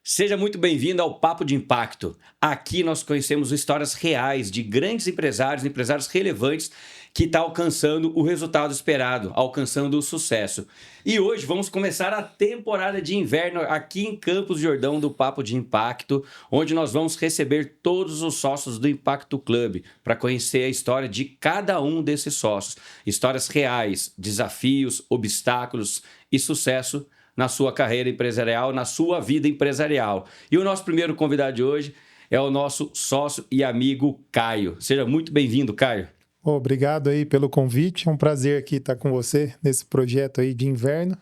Seja muito bem-vindo ao Papo de Impacto. Aqui nós conhecemos histórias reais de grandes empresários, empresários relevantes que estão alcançando o resultado esperado, alcançando o sucesso. E hoje vamos começar a temporada de inverno aqui em Campos do Jordão do Papo de Impacto, onde nós vamos receber todos os sócios do Impacto Club para conhecer a história de cada um desses sócios. Histórias reais, desafios, obstáculos e sucesso na sua carreira empresarial, na sua vida empresarial. E o nosso primeiro convidado de hoje é o nosso sócio e amigo Caio. Seja muito bem-vindo, Caio. Obrigado aí pelo convite, é um prazer aqui estar com você nesse projeto aí de inverno.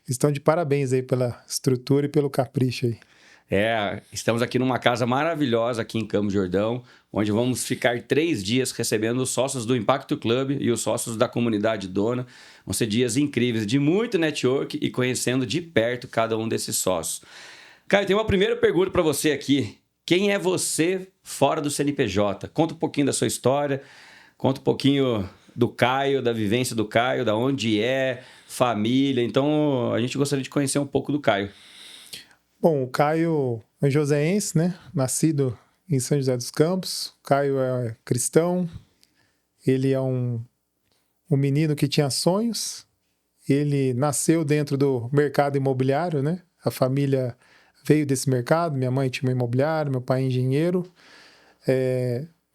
Estão de parabéns aí pela estrutura e pelo capricho aí. Estamos aqui numa casa maravilhosa aqui em Campos do Jordão, onde vamos ficar 3 dias recebendo os sócios do Impacto Club e os sócios da comunidade dona. Vão ser dias incríveis, de muito network e conhecendo de perto cada um desses sócios. Caio, tem uma primeira pergunta para você aqui. Quem é você fora do CNPJ? Conta um pouquinho da sua história, conta um pouquinho do Caio, da vivência do Caio, da onde família. Então, a gente gostaria de conhecer um pouco do Caio. Bom, o Caio é joseense, né? Nascido em São José dos Campos. O Caio é cristão. Ele é um menino que tinha sonhos. Ele nasceu dentro do mercado imobiliário, né? A família veio desse mercado. Minha mãe tinha uma imobiliária, meu pai é engenheiro.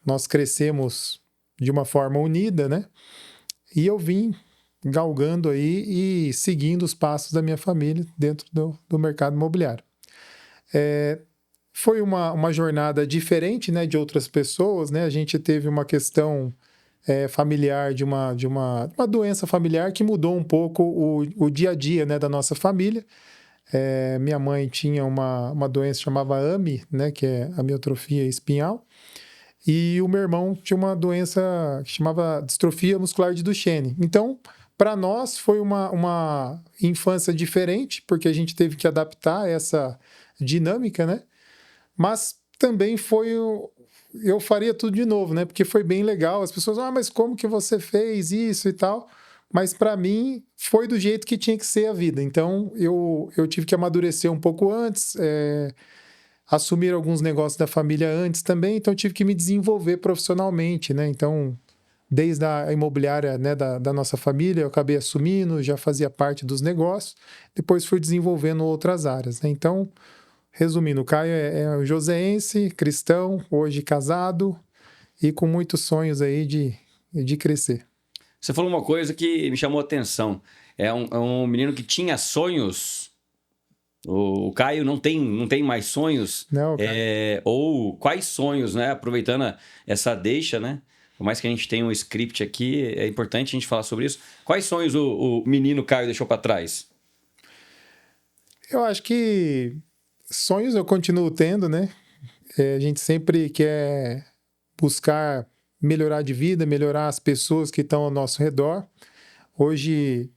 Nós crescemos de uma forma unida, né? E eu vim galgando aí e seguindo os passos da minha família dentro do mercado imobiliário. Foi uma jornada diferente, né, de outras pessoas, né? A gente teve uma questão familiar de uma doença familiar que mudou um pouco o dia a dia, né, da nossa família. Minha mãe tinha uma doença chamada AME, né, que é amiotrofia espinhal, e o meu irmão tinha uma doença que chamava distrofia muscular de Duchenne. Então, para nós foi uma infância diferente, porque a gente teve que adaptar essa dinâmica, né? Mas também eu faria tudo de novo, né? Porque foi bem legal. As pessoas, mas como que você fez isso e tal? Mas para mim foi do jeito que tinha que ser a vida. Então eu tive que amadurecer um pouco antes, assumir alguns negócios da família antes também. Então eu tive que me desenvolver profissionalmente, né? Então desde a imobiliária, né, da nossa família, eu acabei assumindo, já fazia parte dos negócios. Depois fui desenvolvendo outras áreas, né? Então, resumindo, o Caio é joseense, cristão, hoje casado e com muitos sonhos aí de crescer. Você falou uma coisa que me chamou a atenção. É um menino que tinha sonhos. O Caio não tem mais sonhos? Não, Caio. Ou quais sonhos, né? Aproveitando essa deixa, né? Por mais que a gente tenha um script aqui, é importante a gente falar sobre isso. Quais sonhos o menino Caio deixou para trás? Eu acho que sonhos eu continuo tendo, né? A gente sempre quer buscar melhorar de vida, melhorar as pessoas que estão ao nosso redor. Hoje,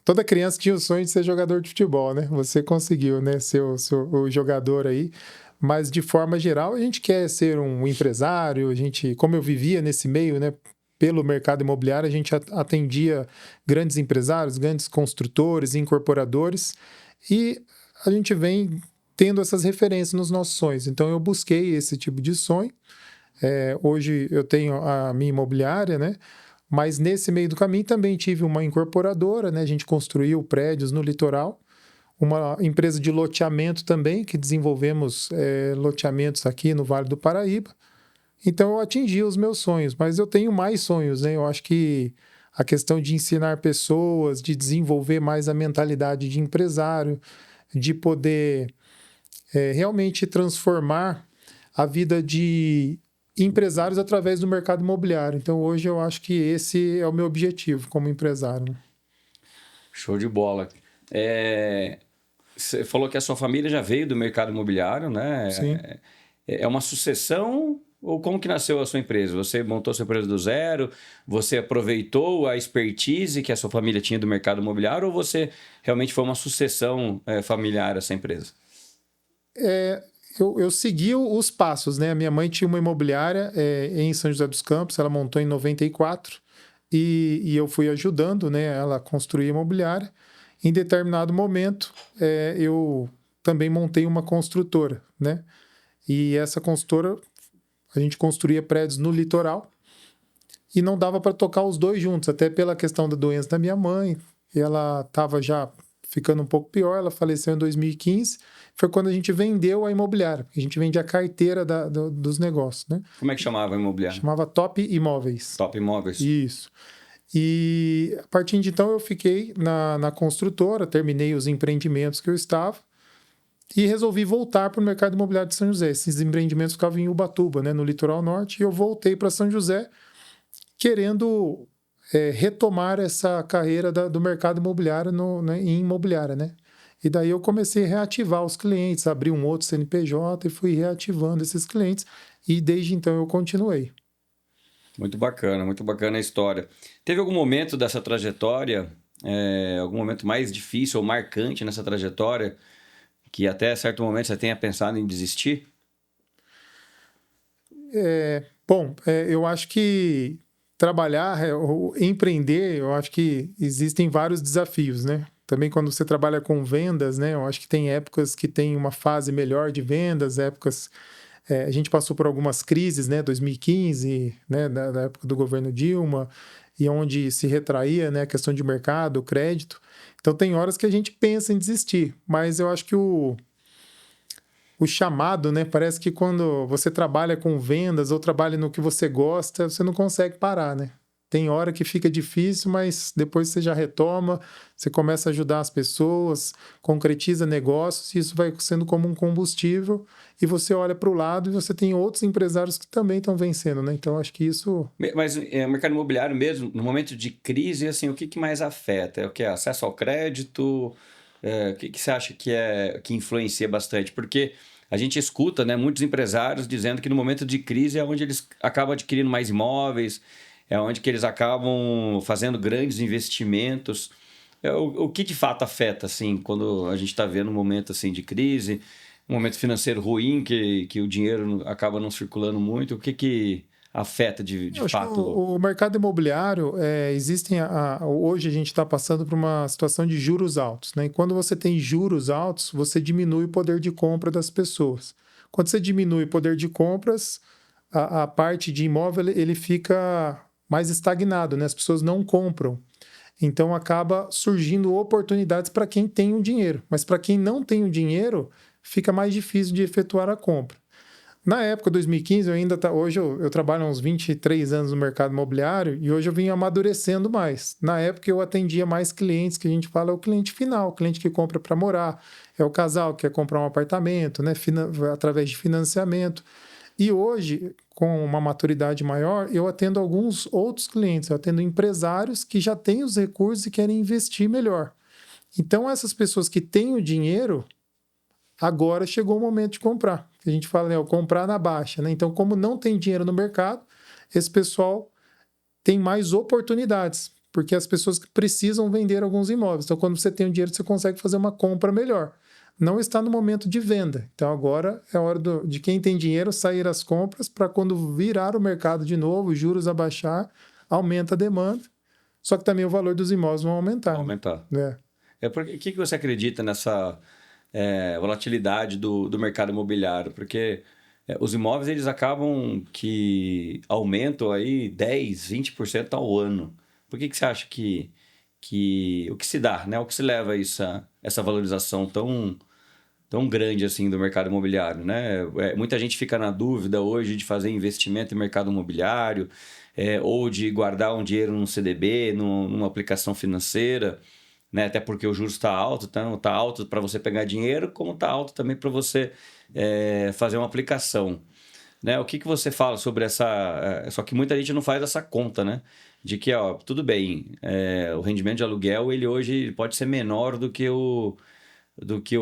toda criança tinha o sonho de ser jogador de futebol, né? Você conseguiu, né, ser o jogador aí. Mas, de forma geral, a gente quer ser um empresário. Como eu vivia nesse meio, né, pelo mercado imobiliário, a gente atendia grandes empresários, grandes construtores, incorporadores. E a gente vem tendo essas referências nos nossos sonhos. Então, eu busquei esse tipo de sonho. Hoje eu tenho a minha imobiliária, né? Mas nesse meio do caminho também tive uma incorporadora, né? A gente construiu prédios no litoral, uma empresa de loteamento também, que desenvolvemos loteamentos aqui no Vale do Paraíba. Então eu atingi os meus sonhos, mas eu tenho mais sonhos, né? Eu acho que a questão de ensinar pessoas, de desenvolver mais a mentalidade de empresário, de poder realmente transformar a vida de empresários através do mercado imobiliário. Então, hoje eu acho que esse é o meu objetivo como empresário. Show de bola. Você falou que a sua família já veio do mercado imobiliário, né? Sim. É uma sucessão ou como que nasceu a sua empresa? Você montou a sua empresa do zero? Você aproveitou a expertise que a sua família tinha do mercado imobiliário ou você realmente foi uma sucessão familiar essa empresa? Eu segui os passos, né? A minha mãe tinha uma imobiliária em São José dos Campos, ela montou em 94 e eu fui ajudando, né, ela a construir a imobiliária. Em determinado momento, eu também montei uma construtora, né? E essa construtora, a gente construía prédios no litoral e não dava para tocar os dois juntos, até pela questão da doença da minha mãe. E ela estava já ficando um pouco pior, ela faleceu em 2015. Foi quando a gente vendeu a imobiliária, porque a gente vende a carteira dos negócios, né? Como é que chamava a imobiliária? Chamava Top Imóveis. Top Imóveis. Isso. E a partir de então eu fiquei na construtora, terminei os empreendimentos que eu estava e resolvi voltar para o mercado imobiliário de São José. Esses empreendimentos ficavam em Ubatuba, né, no litoral norte, e eu voltei para São José querendo retomar essa carreira do mercado imobiliário em imobiliária, né? E daí eu comecei a reativar os clientes, abri um outro CNPJ e fui reativando esses clientes e desde então eu continuei. Muito bacana a história. Teve algum momento dessa trajetória, algum momento mais difícil ou marcante nessa trajetória, que até certo momento você tenha pensado em desistir? Eu acho que trabalhar, ou empreender, eu acho que existem vários desafios, né? Também quando você trabalha com vendas, né? Eu acho que tem épocas que tem uma fase melhor de vendas, épocas... a gente passou por algumas crises, né? 2015, né? Da época do governo Dilma, e onde se retraía, né? A questão de mercado, crédito. Então, tem horas que a gente pensa em desistir, mas eu acho que o chamado, né? Parece que quando você trabalha com vendas ou trabalha no que você gosta, você não consegue parar, né? Tem hora que fica difícil, mas depois você já retoma, você começa a ajudar as pessoas, concretiza negócios, e isso vai sendo como um combustível, e você olha para o lado e você tem outros empresários que também estão vencendo, né? Então, acho que isso... Mas o mercado imobiliário mesmo, no momento de crise, assim, o que mais afeta? É o que? Acesso ao crédito? O que você acha que influencia bastante? Porque a gente escuta, né, muitos empresários dizendo que no momento de crise é onde eles acabam adquirindo mais imóveis, é onde que eles acabam fazendo grandes investimentos. O que de fato afeta, assim, quando a gente está vendo um momento assim, de crise, um momento financeiro ruim, que o dinheiro acaba não circulando muito? O que afeta de Eu acho que fato? o mercado imobiliário, hoje a gente está passando por uma situação de juros altos, né? E quando você tem juros altos, você diminui o poder de compra das pessoas. Quando você diminui o poder de compras, a parte de imóvel ele fica mais estagnado, né? As pessoas não compram. Então acaba surgindo oportunidades para quem tem o dinheiro, mas para quem não tem o dinheiro, fica mais difícil de efetuar a compra. Na época, 2015, hoje eu trabalho há uns 23 anos no mercado imobiliário e hoje eu vim amadurecendo mais. Na época eu atendia mais clientes, que a gente fala é o cliente final, o cliente que compra para morar, é o casal que quer comprar um apartamento, né, através de financiamento. E hoje, com uma maturidade maior, eu atendo alguns outros clientes, eu atendo empresários que já têm os recursos e querem investir melhor. Então, essas pessoas que têm o dinheiro, agora chegou o momento de comprar. A gente fala, né, comprar na baixa, né? Então, como não tem dinheiro no mercado, esse pessoal tem mais oportunidades, porque as pessoas precisam vender alguns imóveis. Então, quando você tem o dinheiro, você consegue fazer uma compra melhor. Não está no momento de venda. Então, agora é hora de quem tem dinheiro sair às compras para quando virar o mercado de novo, os juros abaixar, aumenta a demanda. Só que também o valor dos imóveis vão aumentar. Aumentar. Né? O que você acredita nessa volatilidade do mercado imobiliário? Porque os imóveis eles acabam que aumentam aí 10, 20% ao ano. Por que você acha que o que se dá, né? O que se leva a essa valorização tão grande assim do mercado imobiliário, né? Muita gente fica na dúvida hoje de fazer investimento em mercado imobiliário, ou de guardar um dinheiro num CDB, numa aplicação financeira, né? Até porque o juros está alto, então está alto para você pegar dinheiro, como está alto também para você fazer uma aplicação. Né? O que você fala sobre essa... Só que muita gente não faz essa conta, né? De que, ó, tudo bem, o rendimento de aluguel ele hoje pode ser menor do que o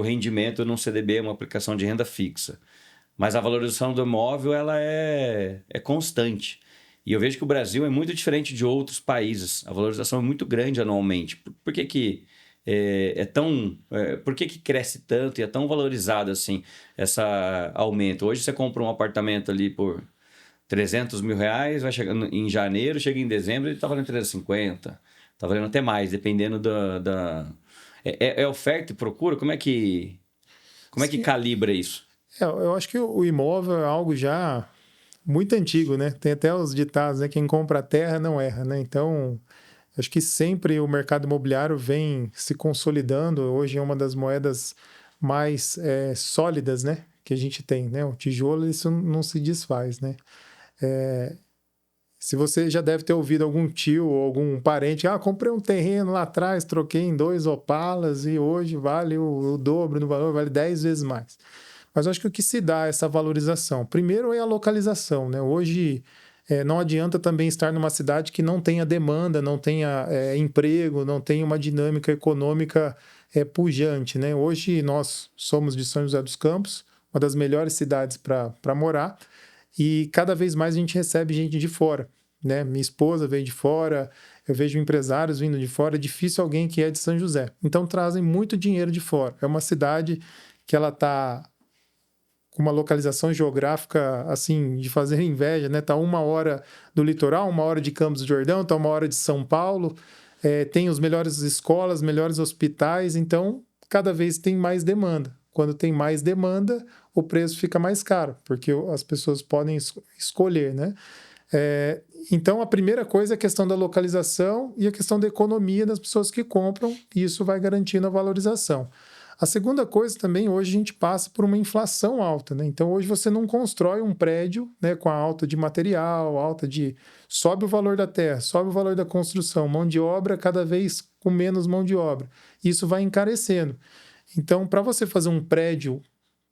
rendimento num CDB, uma aplicação de renda fixa. Mas a valorização do imóvel ela é constante. E eu vejo que o Brasil é muito diferente de outros países. A valorização é muito grande anualmente. Por que por que cresce tanto e é tão valorizado assim esse aumento? Hoje você compra um apartamento ali por 300 mil reais, vai chegando em janeiro, chega em dezembro ele está valendo 350. Está valendo até mais, dependendo da... É oferta e procura? Como é que... Como é que calibra isso? Eu acho que o imóvel é algo já muito antigo, né? Tem até os ditados, né? Quem compra a terra não erra, né? Então, acho que sempre o mercado imobiliário vem se consolidando. Hoje é uma das moedas mais sólidas, né? Que a gente tem, né? O tijolo, isso não se desfaz, né? Se você já deve ter ouvido algum tio ou algum parente, comprei um terreno lá atrás, troquei em 2 Opalas e hoje vale o dobro no valor, vale 10 vezes mais. Mas eu acho que o que se dá essa valorização? Primeiro é a localização, né? Hoje não adianta também estar numa cidade que não tenha demanda, não tenha emprego, não tenha uma dinâmica econômica pujante, né? Hoje nós somos de São José dos Campos, uma das melhores cidades para morar, e cada vez mais a gente recebe gente de fora, né? Minha esposa veio de fora, eu vejo empresários vindo de fora, é difícil alguém que é de São José. Então trazem muito dinheiro de fora. É uma cidade que ela está com uma localização geográfica, assim, de fazer inveja, né? Tá 1 hora do litoral, 1 hora de Campos do Jordão, tá 1 hora de São Paulo, tem as melhores escolas, melhores hospitais, então cada vez tem mais demanda. Quando tem mais demanda, o preço fica mais caro, porque as pessoas podem escolher, né? Então, a primeira coisa é a questão da localização e a questão da economia das pessoas que compram, e isso vai garantindo a valorização. A segunda coisa também, hoje a gente passa por uma inflação alta, né? Então, hoje você não constrói um prédio, né, com a alta de material, sobe o valor da terra, sobe o valor da construção, mão de obra cada vez com menos mão de obra. Isso vai encarecendo. Então, para você fazer um prédio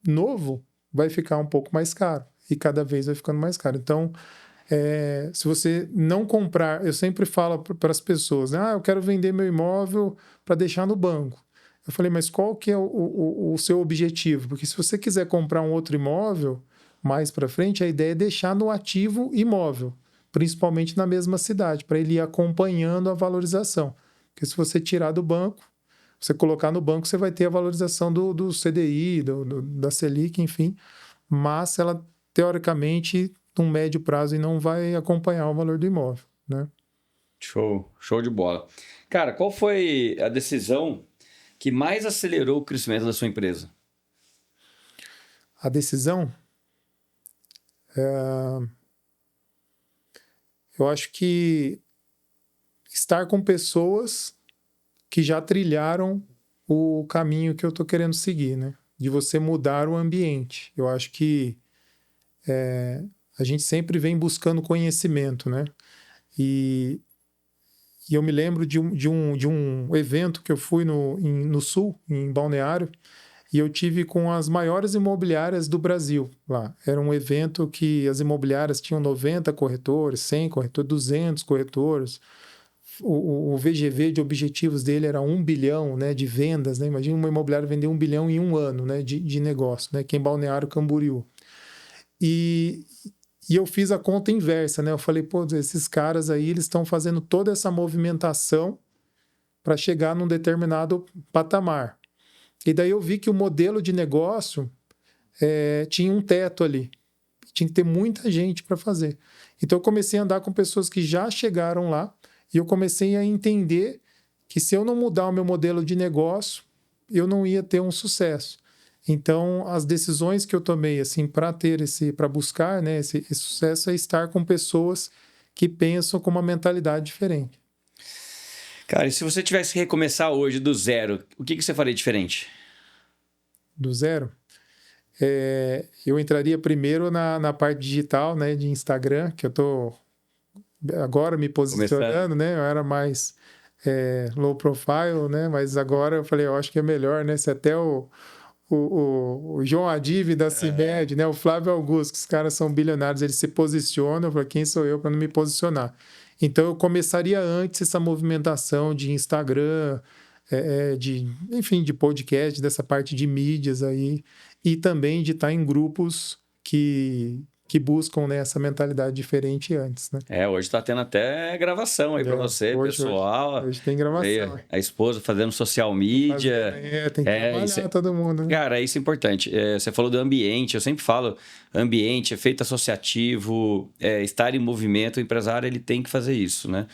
novo, vai ficar um pouco mais caro e cada vez vai ficando mais caro. Então, se você não comprar, eu sempre falo para as pessoas, né? Eu quero vender meu imóvel para deixar no banco. Eu falei, mas qual que é o seu objetivo? Porque se você quiser comprar um outro imóvel mais para frente, a ideia é deixar no ativo imóvel, principalmente na mesma cidade, para ele ir acompanhando a valorização. Porque se você tirar do banco, você colocar no banco, você vai ter a valorização do CDI, da Selic, enfim, mas ela, teoricamente, num médio prazo, e não vai acompanhar o valor do imóvel, né? Show de bola. Cara, qual foi a decisão que mais acelerou o crescimento da sua empresa? A decisão, eu acho que estar com pessoas que já trilharam o caminho que eu estou querendo seguir, né? De você mudar o ambiente. Eu acho que a gente sempre vem buscando conhecimento, né? E eu me lembro de um evento que eu fui no Sul, em Balneário, e eu tive com as maiores imobiliárias do Brasil lá. Era um evento que as imobiliárias tinham 90 corretores, 100 corretores, 200 corretores. O VGV de objetivos dele era 1 bilhão, né, de vendas, né? Imagina uma imobiliária vender 1 bilhão em um ano, né, de negócio, né, que é em Balneário Camboriú. E eu fiz a conta inversa, né? Eu falei, pô, esses caras aí, eles estão fazendo toda essa movimentação para chegar num determinado patamar. E daí eu vi que o modelo de negócio tinha um teto ali. Tinha que ter muita gente para fazer. Então eu comecei a andar com pessoas que já chegaram lá e eu comecei a entender que se eu não mudar o meu modelo de negócio, eu não ia ter um sucesso. Então, as decisões que eu tomei assim para buscar, né, esse sucesso é estar com pessoas que pensam com uma mentalidade diferente. Cara, e se você tivesse que recomeçar hoje do zero, o que você faria diferente? Do zero? Eu entraria primeiro na parte digital, né, de Instagram, que eu estou agora me posicionando, né? Eu era mais low profile, né? Mas agora eu falei, eu acho que é melhor, né? Se até o João Adive da CIMED, né? O Flávio Augusto, que os caras são bilionários, eles se posicionam, eu falei, quem sou eu para não me posicionar? Então eu começaria antes essa movimentação de Instagram, enfim, de podcast, dessa parte de mídias aí, e também de estar em grupos que buscam, né, essa mentalidade diferente antes, né? Hoje tá tendo até gravação aí para você, pessoal. Hoje tem gravação. A esposa fazendo social media. Tem que trabalhar todo mundo, né? Cara, isso é importante. Você falou do ambiente, eu sempre falo, ambiente, efeito associativo, estar em movimento, o empresário ele tem que fazer isso, né?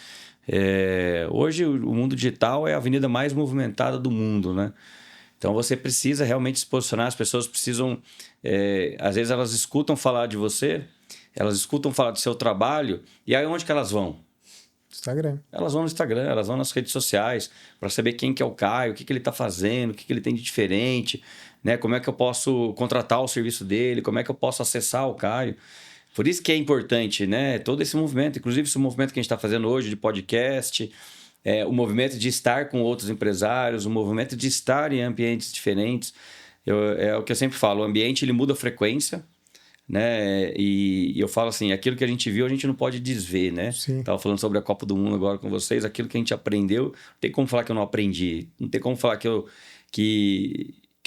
Hoje o mundo digital é a avenida mais movimentada do mundo, né? Então você precisa realmente se posicionar, as pessoas precisam. Às vezes elas escutam falar de você, elas escutam falar do seu trabalho, e aí onde que elas vão? Instagram. Elas vão no Instagram, elas vão nas redes sociais para saber quem que é o Caio, o que ele está fazendo, o que ele tem de diferente, né? Como é que eu posso contratar o serviço dele, como é que eu posso acessar o Caio. Por isso que é importante, né? Todo esse movimento, inclusive esse movimento que a gente está fazendo hoje de podcast, o movimento de estar com outros empresários, o movimento de estar em ambientes diferentes. É o que eu sempre falo, o ambiente ele muda a frequência, né? E eu falo assim, aquilo que a gente viu a gente não pode desver, né? Sim. Tava falando sobre a Copa do Mundo agora com vocês, aquilo que a gente aprendeu, não tem como falar que eu não aprendi, não tem como falar que eu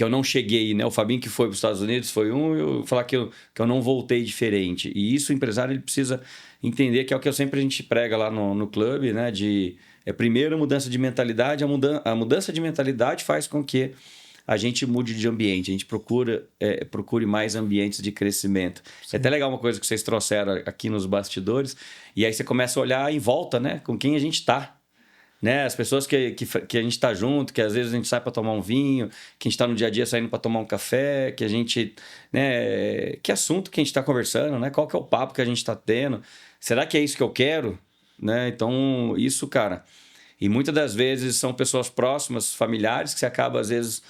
não cheguei, né? O Fabinho que foi para os Estados Unidos foi eu falar que eu não voltei diferente. E isso o empresário ele precisa entender, que é o que a gente prega lá no clube, né? Primeiro a mudança de mentalidade, a mudança de mentalidade faz com que a gente mude de ambiente, a gente procure mais ambientes de crescimento. Sim. É até legal uma coisa que vocês trouxeram aqui nos bastidores, e aí você começa a olhar em volta, né? Com quem a gente está. Né? As pessoas que a gente está junto, que às vezes a gente sai para tomar um vinho, que a gente está no dia a dia saindo para tomar um café, que a gente... Né? Que assunto que a gente está conversando, né? Qual que é o papo que a gente está tendo? Será que é isso que eu quero? Né? Então, isso, cara... E muitas das vezes são pessoas próximas, familiares, que você acaba, às vezes...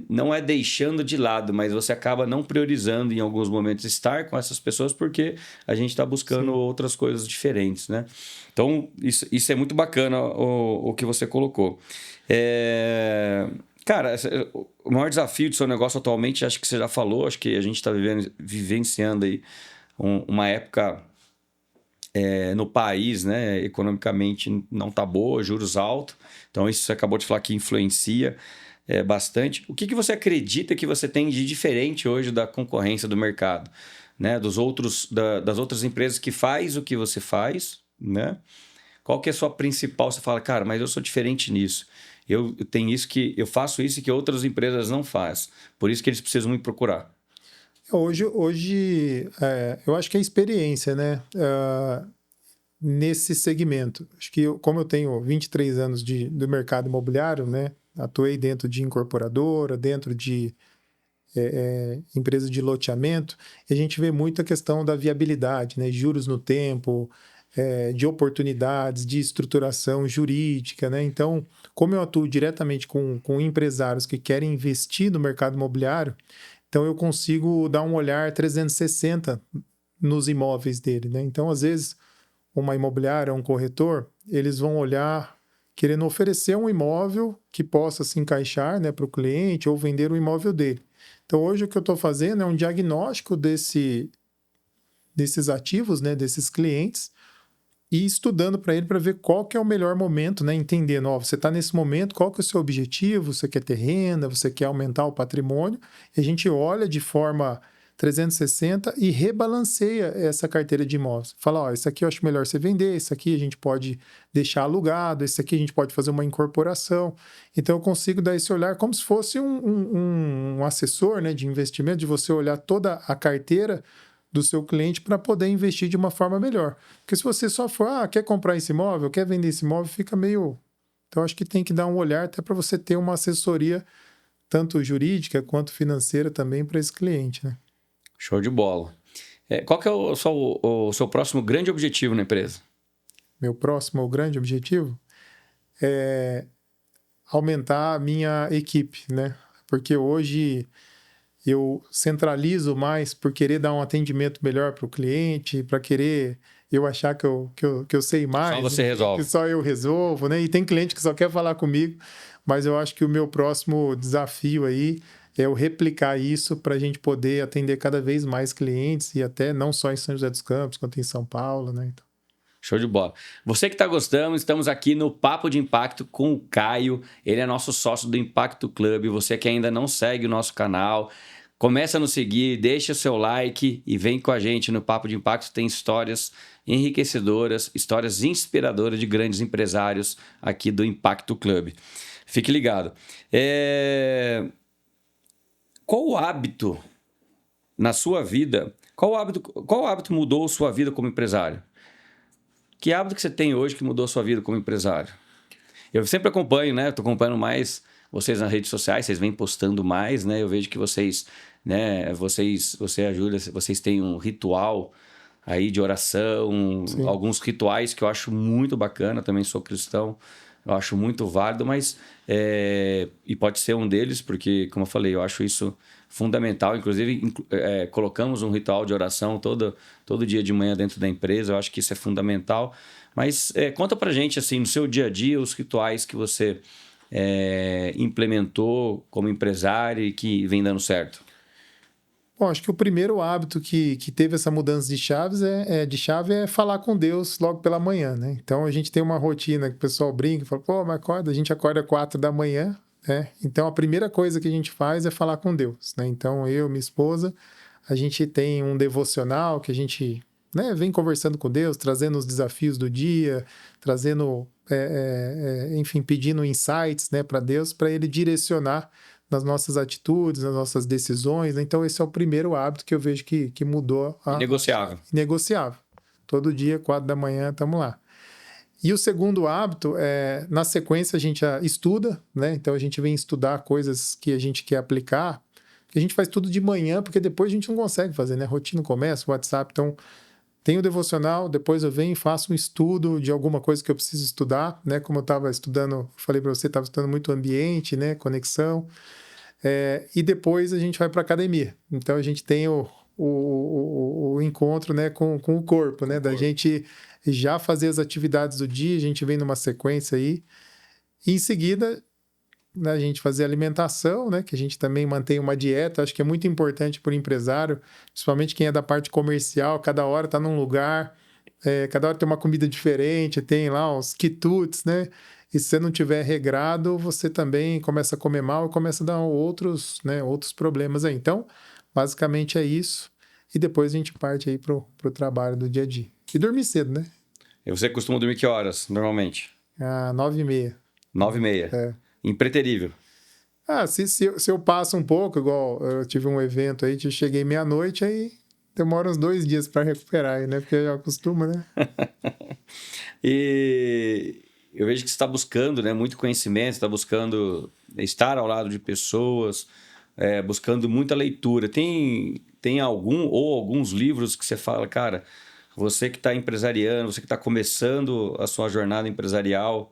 não é deixando de lado, mas você acaba não priorizando em alguns momentos estar com essas pessoas porque a gente está buscando Sim. outras coisas diferentes, né? Então, isso é muito bacana o que você colocou. Cara, o maior desafio do seu negócio atualmente, acho que você já falou, acho que a gente está vivenciando aí uma época no país, né? Economicamente não está boa, juros altos, então isso você acabou de falar que influencia bastante. O que você acredita que você tem de diferente hoje da concorrência do mercado? Né? Das outras empresas que faz o que você faz, né? Qual que é a sua principal? Você fala, cara, mas eu sou diferente nisso. Eu tenho isso que eu faço isso que outras empresas não fazem. Por isso que eles precisam me procurar. Hoje eu acho que é experiência, né? Nesse segmento. Acho que como eu tenho 23 anos do mercado imobiliário, né? Atuei dentro de incorporadora, dentro de empresa de loteamento, e a gente vê muito a questão da viabilidade, né? Juros no tempo, de oportunidades, de estruturação jurídica, né? Então, como eu atuo diretamente com empresários que querem investir no mercado imobiliário, então eu consigo dar um olhar 360 nos imóveis dele, né? Então, às vezes, uma imobiliária, um corretor, eles vão olhar querendo oferecer um imóvel que possa se encaixar, né, para o cliente ou vender o imóvel dele. Então, hoje o que eu estou fazendo é um diagnóstico desses ativos, né, desses clientes, e estudando para ele para ver qual que é o melhor momento, né, entendendo, você está nesse momento, qual que é o seu objetivo, você quer ter renda, você quer aumentar o patrimônio, e a gente olha de forma 360 e rebalanceia essa carteira de imóveis. Fala, isso aqui eu acho melhor você vender, isso aqui a gente pode deixar alugado, isso aqui a gente pode fazer uma incorporação. Então eu consigo dar esse olhar como se fosse um assessor, né, de investimento, de você olhar toda a carteira do seu cliente para poder investir de uma forma melhor. Porque se você só for, quer comprar esse imóvel, quer vender esse imóvel, fica meio... Então acho que tem que dar um olhar até para você ter uma assessoria tanto jurídica quanto financeira também para esse cliente, né? Show de bola. Qual que é o seu próximo grande objetivo na empresa? Meu próximo grande objetivo é aumentar a minha equipe, né? Porque hoje eu centralizo mais por querer dar um atendimento melhor para o cliente, para querer eu achar que eu sei mais. Só você resolve. Que só eu resolvo, né? E tem cliente que só quer falar comigo, mas eu acho que o meu próximo desafio aí é eu replicar isso para a gente poder atender cada vez mais clientes e até não só em São José dos Campos, quanto em São Paulo, né? Então... Show de bola. Você que está gostando, estamos aqui no Papo de Impacto com o Caio. Ele é nosso sócio do Impacto Club. Você que ainda não segue o nosso canal, começa a nos seguir, deixa o seu like e vem com a gente no Papo de Impacto. Tem histórias enriquecedoras, histórias inspiradoras de grandes empresários aqui do Impacto Club. Fique ligado. Qual o hábito na sua vida? Qual hábito mudou sua vida como empresário? Que hábito que você tem hoje que mudou sua vida como empresário? Eu sempre acompanho, né? Estou acompanhando mais vocês nas redes sociais, vocês vêm postando mais, né? Eu vejo que vocês, né? Você ajuda, vocês têm um ritual aí de oração, Sim. alguns rituais que eu acho muito bacana, também sou cristão, eu acho muito válido, mas e pode ser um deles, porque, como eu falei, eu acho isso fundamental. Inclusive, colocamos um ritual de oração todo dia de manhã dentro da empresa, eu acho que isso é fundamental. Mas conta pra gente, assim, no seu dia a dia, os rituais que você implementou como empresário e que vem dando certo. Bom, acho que o primeiro hábito que teve essa mudança de chave é falar com Deus logo pela manhã, né? Então a gente tem uma rotina que o pessoal brinca e fala, pô, mas acorda, a gente acorda 4 da manhã, né? Então a primeira coisa que a gente faz é falar com Deus, né? Então eu, minha esposa, a gente tem um devocional que a gente, né, vem conversando com Deus, trazendo os desafios do dia, trazendo, enfim, pedindo insights, né, para Deus, para Ele direcionar nas nossas atitudes, nas nossas decisões, né? Então esse é o primeiro hábito que eu vejo que mudou. Inegociável. Inegociável. Todo dia, 4 da manhã, estamos lá. E o segundo hábito na sequência a gente estuda, né? Então a gente vem estudar coisas que a gente quer aplicar, que a gente faz tudo de manhã, porque depois a gente não consegue fazer, né? A rotina começa, o WhatsApp, então tem o devocional, depois eu venho e faço um estudo de alguma coisa que eu preciso estudar, né? Como eu estava estudando, falei para você, estava estudando muito ambiente, né? Conexão. E depois a gente vai para academia. Então a gente tem o encontro, né, com o corpo, né? Da gente já fazer as atividades do dia, a gente vem numa sequência aí. E em seguida, né, a gente fazer alimentação, né? Que a gente também mantém uma dieta. Acho que é muito importante para o empresário, principalmente quem é da parte comercial, cada hora está num lugar, cada hora tem uma comida diferente, tem lá os quitutes, né? E se você não tiver regrado, você também começa a comer mal e começa a dar outros problemas aí. Então, basicamente é isso. E depois a gente parte aí pro trabalho do dia a dia. E dormir cedo, né? E você costuma dormir que horas, normalmente? 9h30. 9h30. É. Impreterível. Se eu passo um pouco, igual eu tive um evento aí, eu cheguei meia-noite, aí demora uns 2 dias para recuperar, aí, né? Porque já acostuma, né? E eu vejo que você está buscando, né, muito conhecimento, está buscando estar ao lado de pessoas, buscando muita leitura. Tem alguns livros que você fala, cara, você que está empresariando, você que está começando a sua jornada empresarial,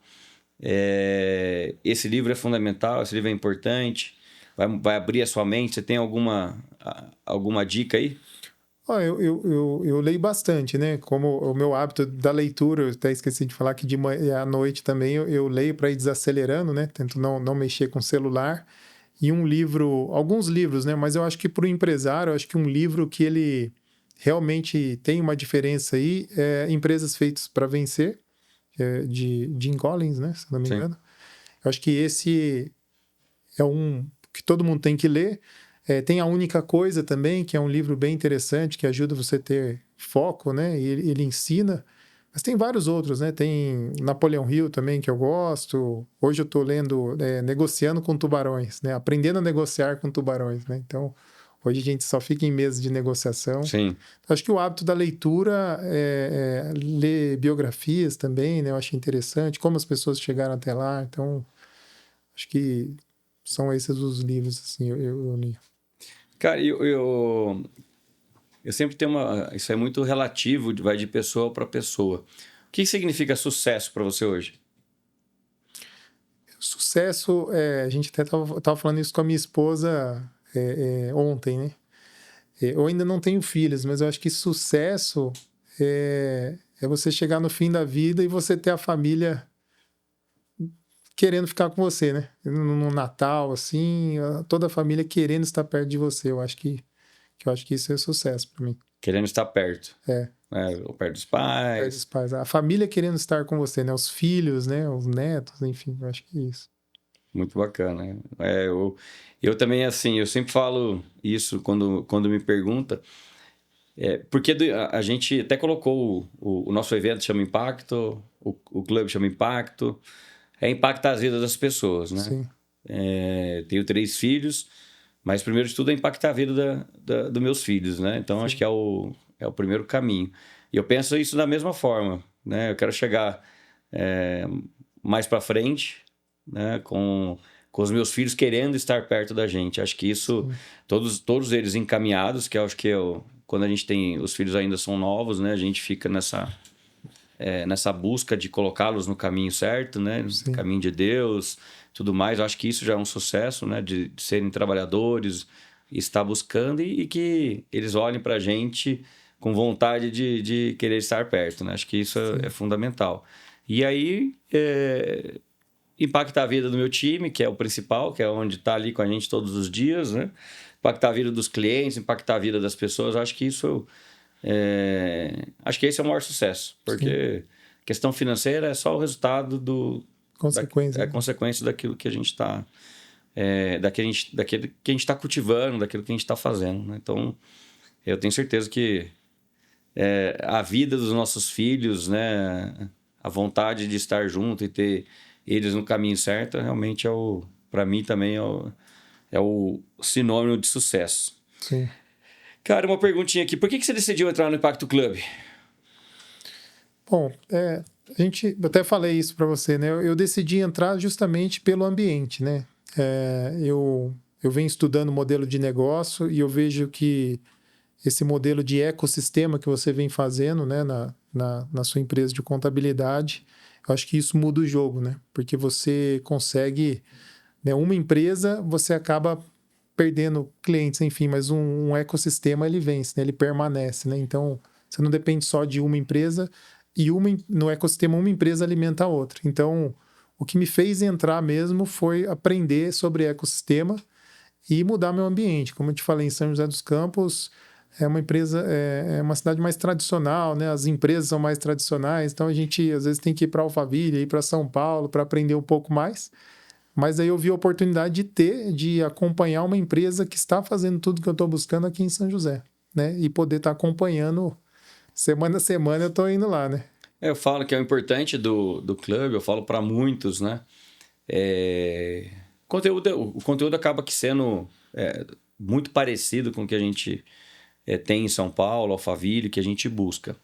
esse livro é fundamental, esse livro é importante, vai abrir a sua mente. Você tem alguma dica aí? Eu leio bastante, né? Como o meu hábito da leitura, eu até esqueci de falar que de manhã à noite também eu leio para ir desacelerando, né? Tento não mexer com o celular. E alguns livros, né? Mas eu acho que para o empresário, eu acho que um livro que ele realmente tem uma diferença aí é Empresas Feitas para Vencer, de Jim Collins, né? Se não me engano. Eu acho que esse é um que todo mundo tem que ler. Tem A Única Coisa também, que é um livro bem interessante, que ajuda você a ter foco, né? E ele ensina. Mas tem vários outros, né? Tem Napoleão Hill também, que eu gosto. Hoje eu estou lendo Negociando com Tubarões, né? Aprendendo a negociar com tubarões, né? Então, hoje a gente só fica em mesa de negociação. Sim. Acho que o hábito da leitura ler biografias também, né? Eu acho interessante como as pessoas chegaram até lá. Então, acho que são esses os livros, assim, eu li. Cara, eu sempre tenho isso é muito relativo, vai de pessoa para pessoa. O que significa sucesso para você hoje? Sucesso, a gente até tava falando isso com a minha esposa ontem, né? Eu ainda não tenho filhos, mas eu acho que sucesso é você chegar no fim da vida e você ter a família querendo ficar com você, né? No Natal, assim, toda a família querendo estar perto de você. Eu acho que isso é sucesso para mim. Querendo estar perto. Ou perto dos pais. Perto dos pais. A família querendo estar com você, né? Os filhos, né? Os netos, enfim, eu acho que é isso. Muito bacana. Eu também, assim, eu sempre falo isso quando me pergunta, porque a gente até colocou o nosso evento chama Impacto, o clube chama Impacto, impactar as vidas das pessoas, né? Sim. Tenho 3 filhos, mas primeiro de tudo é impactar a vida dos meus filhos, né? Então, Sim. acho que é o primeiro caminho. E eu penso isso da mesma forma, né? Eu quero chegar mais para frente, né? Com com os meus filhos querendo estar perto da gente. Acho que isso, todos eles encaminhados, que eu acho que quando a gente tem, os filhos ainda são novos, né? A gente fica nessa busca de colocá-los no caminho certo, né? No caminho de Deus, tudo mais. Eu acho que isso já é um sucesso, né? De serem trabalhadores, estar buscando e que eles olhem para a gente com vontade de querer estar perto, né? Acho que isso é fundamental. E aí, impactar a vida do meu time, que é o principal, que é onde está ali com a gente todos os dias, né? Impactar a vida dos clientes, impactar a vida das pessoas. Acho que isso... acho que esse é o maior sucesso, porque questão financeira é só o resultado consequência daquilo que a gente está daquilo que a gente está cultivando, daquilo que a gente está fazendo, né? Então eu tenho certeza que a vida dos nossos filhos, né, a vontade de estar junto e ter eles no caminho certo, realmente para mim também é o sinônimo de sucesso. Sim. Cara, uma perguntinha aqui. Por que você decidiu entrar no Impacto Club? Bom, eu até falei isso para você, né? Eu decidi entrar justamente pelo ambiente, né? Eu venho estudando modelo de negócio e eu vejo que esse modelo de ecossistema que você vem fazendo, né, na sua empresa de contabilidade, eu acho que isso muda o jogo, né? Porque você consegue, né, uma empresa, você acaba perdendo clientes, enfim, mas um ecossistema ele vence, né? Ele permanece, né? Então, você não depende só de uma empresa e no ecossistema uma empresa alimenta a outra. Então, o que me fez entrar mesmo foi aprender sobre ecossistema e mudar meu ambiente. Como eu te falei, em São José dos Campos é uma empresa, é uma cidade mais tradicional, né? As empresas são mais tradicionais, então a gente às vezes tem que ir para Alphaville, ir para São Paulo para aprender um pouco mais. Mas aí eu vi a oportunidade de acompanhar uma empresa que está fazendo tudo que eu estou buscando aqui em São José, né? E poder estar acompanhando semana a semana, eu estou indo lá, né? Eu falo que é o importante do clube, eu falo para muitos, né? O conteúdo acaba que sendo muito parecido com o que a gente tem em São Paulo, Alphaville, que a gente busca.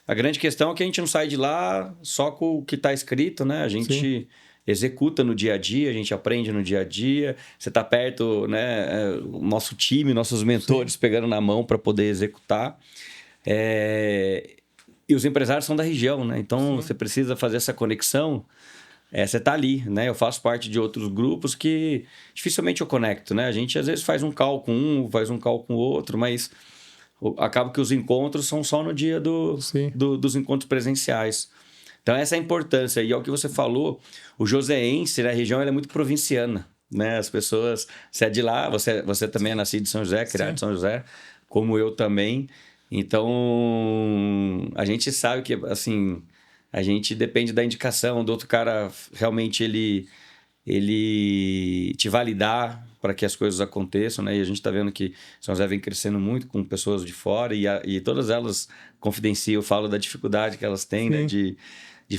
A grande questão é que a gente não sai de lá só com o que está escrito, né? A gente executa no dia a dia, a gente aprende no dia a dia. Você está perto, né? O nosso time, nossos mentores pegando na mão para poder executar. E os empresários são da região, né? Então você precisa fazer essa conexão. Você está ali, né? Eu faço parte de outros grupos que dificilmente eu conecto, né? A gente às vezes faz um call com um, faz um call com o outro, mas acaba que os encontros são só no dia dos encontros presenciais. Então essa é a importância. E é o que você falou, o joseense, né? A região ela é muito provinciana, né? As pessoas... Você é de lá, você também é nascido em São José, criado em São José, como eu também. Então, a gente sabe que, assim, a gente depende da indicação do outro cara, realmente ele te validar para que as coisas aconteçam, né? E a gente está vendo que São José vem crescendo muito com pessoas de fora e todas elas confidenciam, falam da dificuldade que elas têm, né? De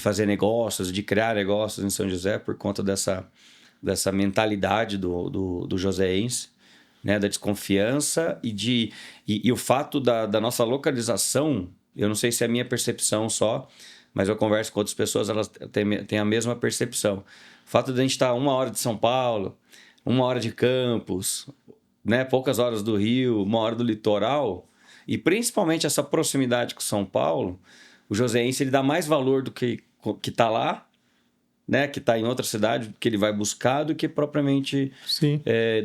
fazer negócios, de criar negócios em São José por conta dessa mentalidade do joseense. Né, da desconfiança e o fato da nossa localização, eu não sei se é a minha percepção só, mas eu converso com outras pessoas, elas têm a mesma percepção. O fato de a gente estar 1 hora de São Paulo, 1 hora de Campos, né, poucas horas do Rio, 1 hora do litoral, e principalmente essa proximidade com São Paulo, o joseense ele dá mais valor do que está lá, né, que está em outra cidade, que ele vai buscar, do que propriamente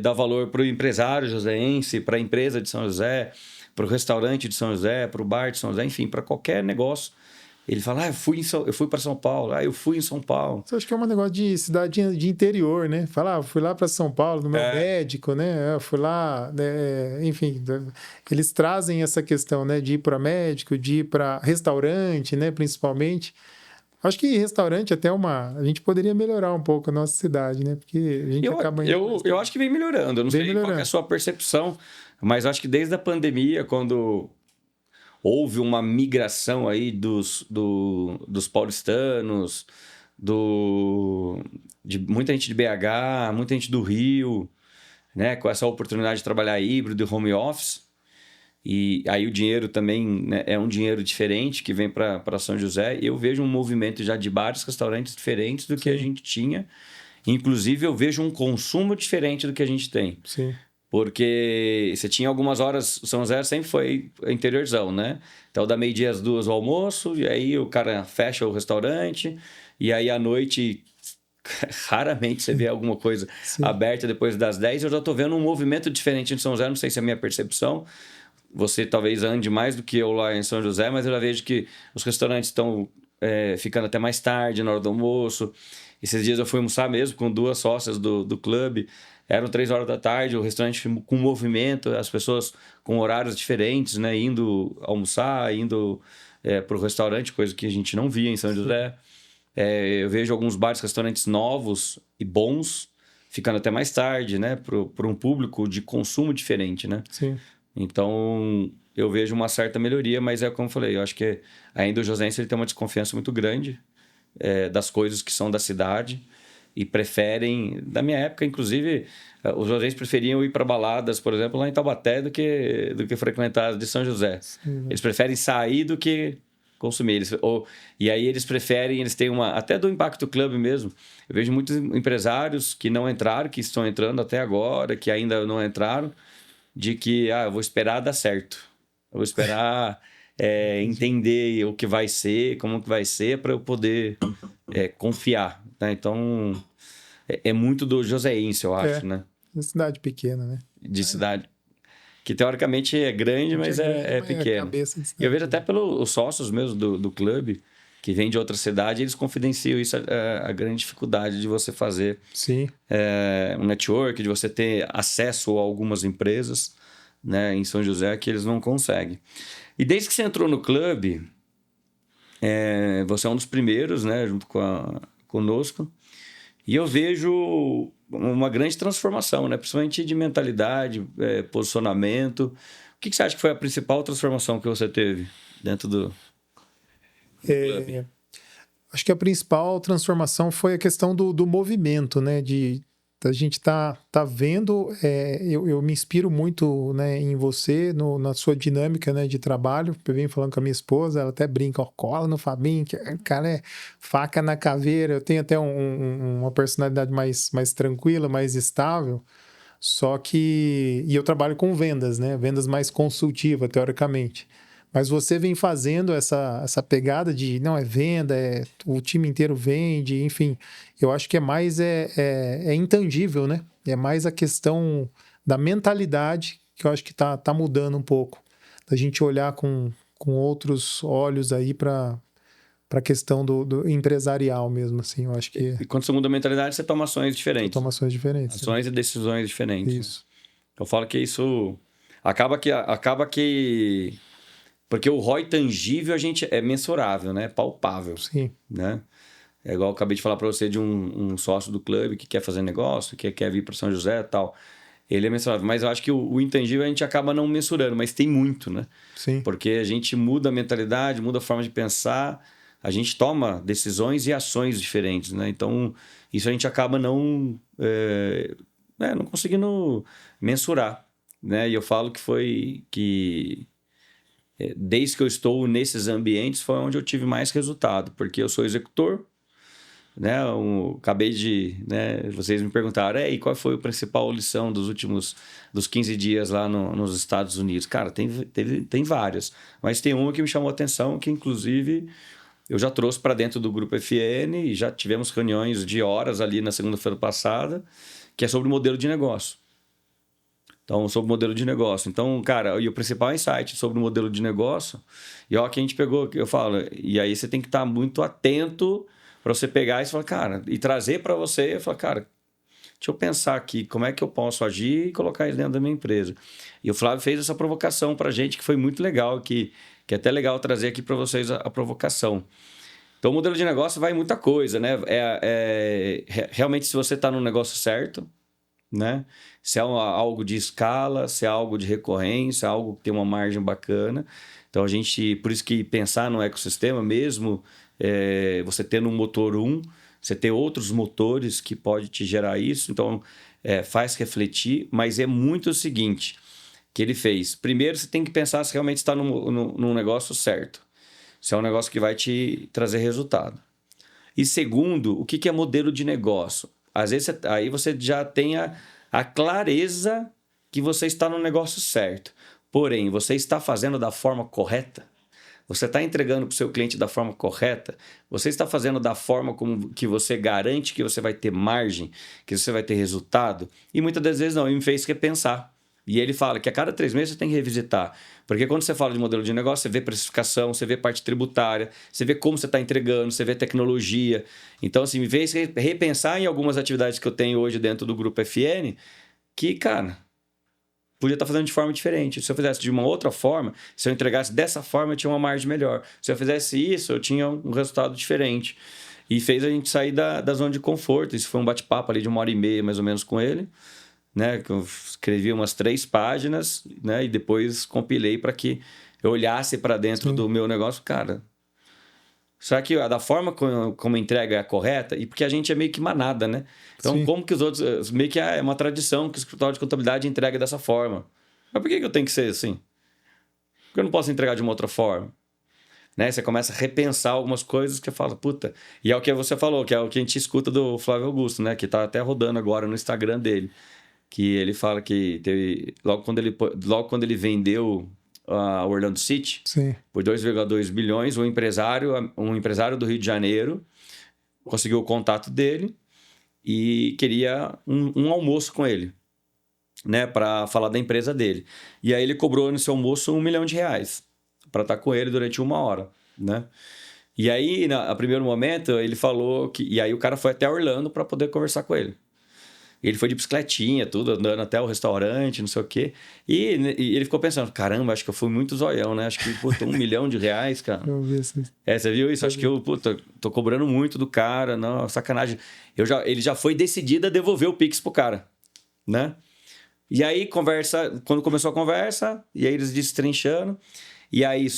dar valor para o empresário joseense, para a empresa de São José, para o restaurante de São José, para o bar de São José, enfim, para qualquer negócio. Ele fala, eu fui para São Paulo, eu fui em São Paulo. Você acha que é um negócio de cidade de interior, né? Fala, fui lá para São Paulo, no meu médico, né? Eu fui lá, né? Enfim, eles trazem essa questão, né? De ir para médico, de ir para restaurante, né? Principalmente. Acho que restaurante até a gente poderia melhorar um pouco a nossa cidade, né? Porque a gente acaba... Eu acho que vem melhorando. Eu não sei qual é a sua percepção, mas acho que desde a pandemia, quando houve uma migração aí dos paulistanos, de muita gente de BH, muita gente do Rio, né? Com essa oportunidade de trabalhar híbrido, home office. E aí o dinheiro também, né, é um dinheiro diferente que vem para São José. Eu vejo um movimento já de vários restaurantes diferentes do que a gente tinha. Inclusive, eu vejo um consumo diferente do que a gente tem. Sim. Porque você tinha algumas horas, São José sempre foi interiorzão, né? Então, da meio-dia às 2 o almoço, e aí o cara fecha o restaurante, e aí à noite, raramente você vê alguma coisa Sim. aberta depois das 10. Eu já estou vendo um movimento diferente em São José, não sei se é a minha percepção. Você talvez ande mais do que eu lá em São José, mas eu já vejo que os restaurantes estão ficando até mais tarde, na hora do almoço. Esses dias eu fui almoçar mesmo com 2 sócias do clube. Eram 3 horas da tarde, o restaurante com movimento, as pessoas com horários diferentes, né? Indo almoçar, indo para o restaurante, coisa que a gente não via em São José. Eu vejo alguns bares, restaurantes novos e bons, ficando até mais tarde, né? Para um público de consumo diferente, né? Sim. Então, eu vejo uma certa melhoria, mas é como eu falei, eu acho que ainda o Josense ele tem uma desconfiança muito grande das coisas que são da cidade e preferem, da minha época, inclusive, os josenses preferiam ir para baladas, por exemplo, lá em Taubaté do que frequentar as de São José. Sim. Eles preferem sair do que consumir. E aí eles preferem, eles têm até do Impacto Club mesmo, eu vejo muitos empresários que não entraram, que estão entrando até agora, que ainda não entraram, de que eu vou esperar dar certo. Eu vou esperar entender o que vai ser, como que vai ser, para eu poder confiar. Né? Então, é muito do joséense, eu acho, né? De cidade pequena, né? De cidade. Que teoricamente é grande, mas é pequeno. E eu vejo até pelos sócios mesmo do clube, que vêm de outra cidade, eles confidenciam isso, a grande dificuldade de você fazer Sim. Um network, de você ter acesso a algumas empresas, né, em São José, que eles não conseguem. E desde que você entrou no clube, você é um dos primeiros, né, junto conosco, e eu vejo uma grande transformação, né, principalmente de mentalidade, posicionamento. O que você acha que foi a principal transformação que você teve dentro do clube? Acho que a principal transformação foi a questão do movimento, né? A gente tá vendo, eu me inspiro muito, né, em você, na sua dinâmica, né, de trabalho. Eu venho falando com a minha esposa, ela até brinca, cola no Fabinho, que o cara é faca na caveira. Eu tenho até uma personalidade mais tranquila, mais estável, só que... E eu trabalho com vendas, né? Vendas mais consultiva, teoricamente. Mas você vem fazendo essa pegada de, não, é venda, o time inteiro vende, enfim. Eu acho que é mais intangível, né? É mais a questão da mentalidade que eu acho que tá mudando um pouco. Da gente olhar com outros olhos aí para a questão do empresarial mesmo, assim. Eu acho que E quando você muda a mentalidade, você toma ações diferentes. toma ações diferentes. Ações e decisões diferentes. Isso. Eu falo que isso acaba que porque o ROI tangível a gente é mensurável, né? Palpável. Sim. Né? É igual eu acabei de falar para você de um sócio do clube que quer fazer negócio, que quer vir para São José e tal. Ele é mensurável. Mas eu acho que o intangível a gente acaba não mensurando, mas tem muito, né? Sim. Porque a gente muda a mentalidade, muda a forma de pensar, a gente toma decisões e ações diferentes, né? Então, isso a gente acaba não conseguindo mensurar, né? E eu falo que foi que desde que eu estou nesses ambientes foi onde eu tive mais resultado, porque eu sou executor, né? Acabei de, né? Vocês me perguntaram, e qual foi a principal lição dos 15 dias lá nos Estados Unidos? Cara, tem várias, mas tem uma que me chamou a atenção, que inclusive eu já trouxe para dentro do Grupo FN e já tivemos reuniões de horas ali na segunda-feira passada, que é sobre o modelo de negócio. Então, sobre o modelo de negócio. Então, cara, e o principal insight sobre o modelo de negócio, e ó, que a gente pegou, eu falo, e aí você tem que estar muito atento para você pegar e falar, cara, e trazer para você, e falar, cara, deixa eu pensar aqui, como é que eu posso agir e colocar isso dentro da minha empresa. E o Flávio fez essa provocação para a gente, que foi muito legal, que é até legal trazer aqui para vocês a provocação. Então, o modelo de negócio vai em muita coisa, né? Realmente, se você está no negócio certo, né? Se é algo de escala, se é algo de recorrência, algo que tem uma margem bacana. Então, por isso que pensar no ecossistema, mesmo você tendo um motor 1, você ter outros motores que pode te gerar isso. Então, faz refletir, mas é muito o seguinte que ele fez. Primeiro, você tem que pensar se realmente está num negócio certo. Se é um negócio que vai te trazer resultado. E segundo, o que é modelo de negócio? Às vezes, aí você já tem a clareza que você está no negócio certo. Porém, você está fazendo da forma correta? Você está entregando para o seu cliente da forma correta? Você está fazendo da forma como que você garante que você vai ter margem, que você vai ter resultado? E muitas das vezes não, e me fez repensar. E ele fala que a cada 3 meses você tem que revisitar. Porque quando você fala de modelo de negócio, você vê precificação, você vê parte tributária, você vê como você está entregando, você vê tecnologia. Então, assim, me fez repensar em algumas atividades que eu tenho hoje dentro do Grupo FN, que, cara, podia estar fazendo de forma diferente. Se eu fizesse de uma outra forma, se eu entregasse dessa forma, eu tinha uma margem melhor. Se eu fizesse isso, eu tinha um resultado diferente. E fez a gente sair da zona de conforto. Isso foi um bate-papo ali de 1h30, mais ou menos, com ele. Né, que eu escrevi umas 3 páginas, né, e depois compilei para que eu olhasse para dentro do meu negócio. Cara, será que da forma como a entrega é a correta? E porque a gente é meio que manada, né? Então, como que os outros... Meio que é uma tradição que o escritório de contabilidade entrega dessa forma. Mas por que eu tenho que ser assim? Por que eu não posso entregar de uma outra forma? Né? Você começa a repensar algumas coisas que fala, puta... E é o que você falou, que é o que a gente escuta do Flávio Augusto, né? Que tá até rodando agora no Instagram dele. Que ele fala que teve, logo quando ele vendeu a Orlando City, Sim. por 2,2 bilhões, um empresário do Rio de Janeiro conseguiu o contato dele e queria um almoço com ele, né, para falar da empresa dele. E aí ele cobrou nesse almoço R$1 milhão para estar com ele durante 1 hora, né? E aí, a primeiro momento, ele falou que... E aí o cara foi até Orlando para poder conversar com ele. Ele foi de bicicletinha, tudo, andando até o restaurante, não sei o quê. E ele ficou pensando, caramba, acho que eu fui muito zoião, né? Acho que, puta, R$1 milhão, cara. Eu vi isso. Você viu isso? Acho que eu, puta, tô cobrando muito do cara, não, sacanagem. Ele já foi decidido a devolver o Pix pro cara, né? E aí, quando começou a conversa, e aí eles destrinchando, e aí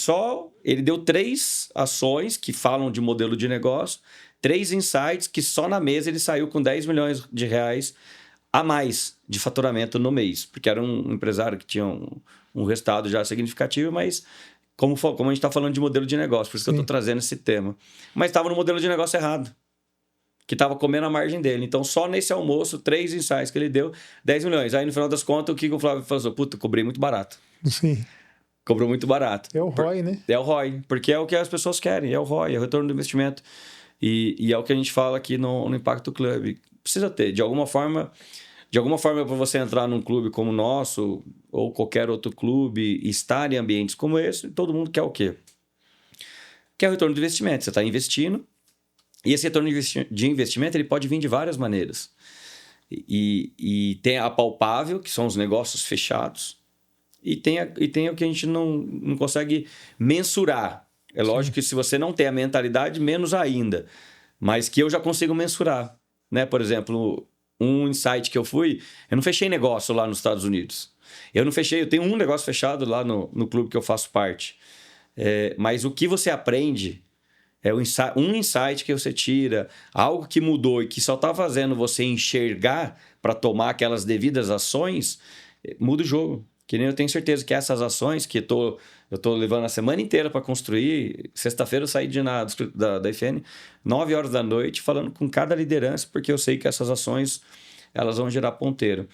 ele deu 3 ações que falam de modelo de negócio, 3 insights que só na mesa ele saiu com R$10 milhões a mais de faturamento no mês, porque era um empresário que tinha um resultado já significativo, mas como a gente está falando de modelo de negócio, por isso que eu estou trazendo esse tema. Mas estava no modelo de negócio errado, que estava comendo a margem dele. Então, só nesse almoço, 3 insights que ele deu, 10 milhões. Aí, no final das contas, o que o Flávio falou? Puta, cobrei muito barato. Sim. Cobrou muito barato. É o ROI, né? É o ROI, porque é o que as pessoas querem, é o ROI, é o retorno do investimento. E é o que a gente fala aqui no Impacto Club. Precisa ter, de alguma forma, para você entrar num clube como o nosso, ou qualquer outro clube, e estar em ambientes como esse, todo mundo quer o quê? Quer o retorno do investimento. Você está investindo, e esse retorno de investimento ele pode vir de várias maneiras. E tem a palpável, que são os negócios fechados, e tem o que a gente não consegue mensurar. É lógico que se você não tem a mentalidade, menos ainda. Mas que eu já consigo mensurar. Né? Por exemplo, um insight que eu não fechei negócio lá nos Estados Unidos. Eu tenho um negócio fechado lá no clube que eu faço parte. Mas o que você aprende é um insight que você tira, algo que mudou e que só está fazendo você enxergar para tomar aquelas devidas ações, muda o jogo. Que nem eu tenho certeza que essas ações que eu tô levando a semana inteira para construir, sexta-feira eu saí da FN, 9 horas da noite, falando com cada liderança, porque eu sei que essas ações elas vão gerar ponteiro.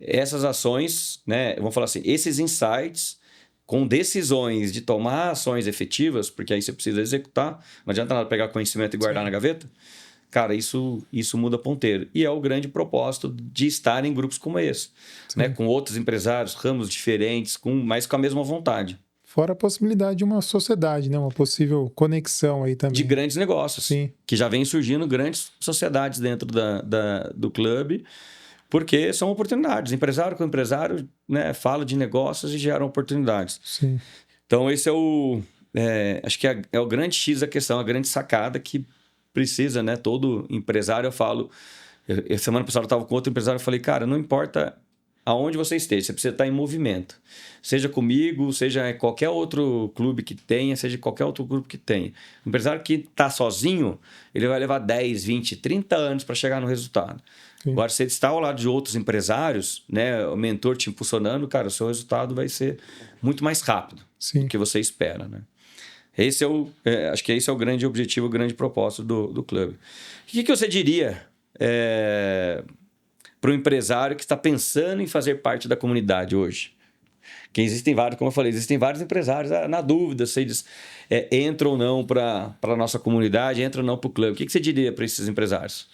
Essas ações, né, vamos falar assim, esses insights com decisões de tomar ações efetivas, porque aí você precisa executar, não adianta nada pegar conhecimento e guardar na gaveta. Cara, isso muda ponteiro. E é o grande propósito de estar em grupos como esse, né? Com outros empresários, ramos diferentes, mas com a mesma vontade. Fora a possibilidade de uma sociedade, né? Uma possível conexão aí também. De grandes negócios. Sim. Que já vem surgindo grandes sociedades dentro do clube, porque são oportunidades. Empresário com empresário, né, fala de negócios e geram oportunidades. Sim. Então, esse acho que é o grande X da questão, a grande sacada que precisa, né? Todo empresário, eu falo... Semana passada eu estava com outro empresário e falei, cara, não importa aonde você esteja, você precisa estar em movimento. Seja comigo, seja em qualquer outro clube que tenha, seja qualquer outro grupo que tenha. O empresário que está sozinho, ele vai levar 10, 20, 30 anos para chegar no resultado. Sim. Agora, se ele está ao lado de outros empresários, né, o mentor te impulsionando, cara, o seu resultado vai ser muito mais rápido. Sim. Do que você espera, né? Acho que esse é o grande objetivo, o grande propósito do clube. O que você diria para o empresário que está pensando em fazer parte da comunidade hoje? Que existem vários, como eu falei, existem vários empresários na dúvida se eles entram ou não para a nossa comunidade, entram ou não para o clube. O que você diria para esses empresários?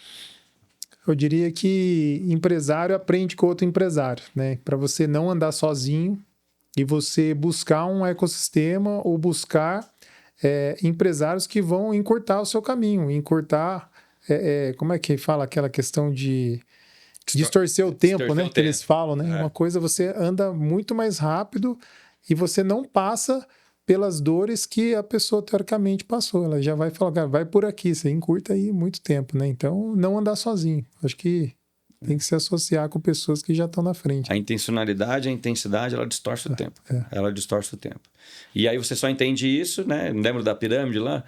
Eu diria que empresário aprende com outro empresário, né? Para você não andar sozinho e você buscar um ecossistema ou buscar empresários que vão encurtar o seu caminho, encurtar, como é que fala aquela questão de distorcer o tempo, né? Que eles falam, né? Uma coisa, você anda muito mais rápido e você não passa pelas dores que a pessoa teoricamente passou. Ela já vai falar, cara, vai por aqui, você encurta aí muito tempo, né? Então, não andar sozinho. Acho que tem que se associar com pessoas que já estão na frente. A intencionalidade, a intensidade, ela distorce o tempo. Ela distorce o tempo. E aí você só entende isso, né? Lembra da pirâmide lá?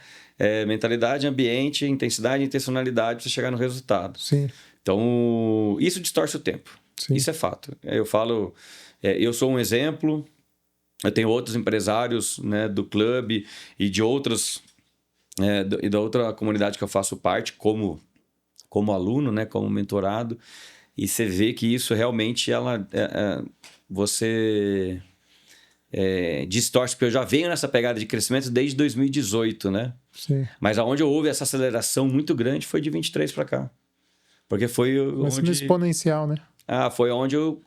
Mentalidade, ambiente, intensidade e intencionalidade para você chegar no resultado. Sim. Então, isso distorce o tempo. Sim. Isso é fato. Eu falo, eu sou um exemplo, eu tenho outros empresários, né, do clube e de outros, e da outra comunidade que eu faço parte, como aluno, né, como mentorado, e você vê que isso realmente você distorce, porque eu já venho nessa pegada de crescimento desde 2018, né? Sim. Mas aonde houve essa aceleração muito grande foi de 23 para cá. Porque foi onde... exponencial, né? Foi onde eu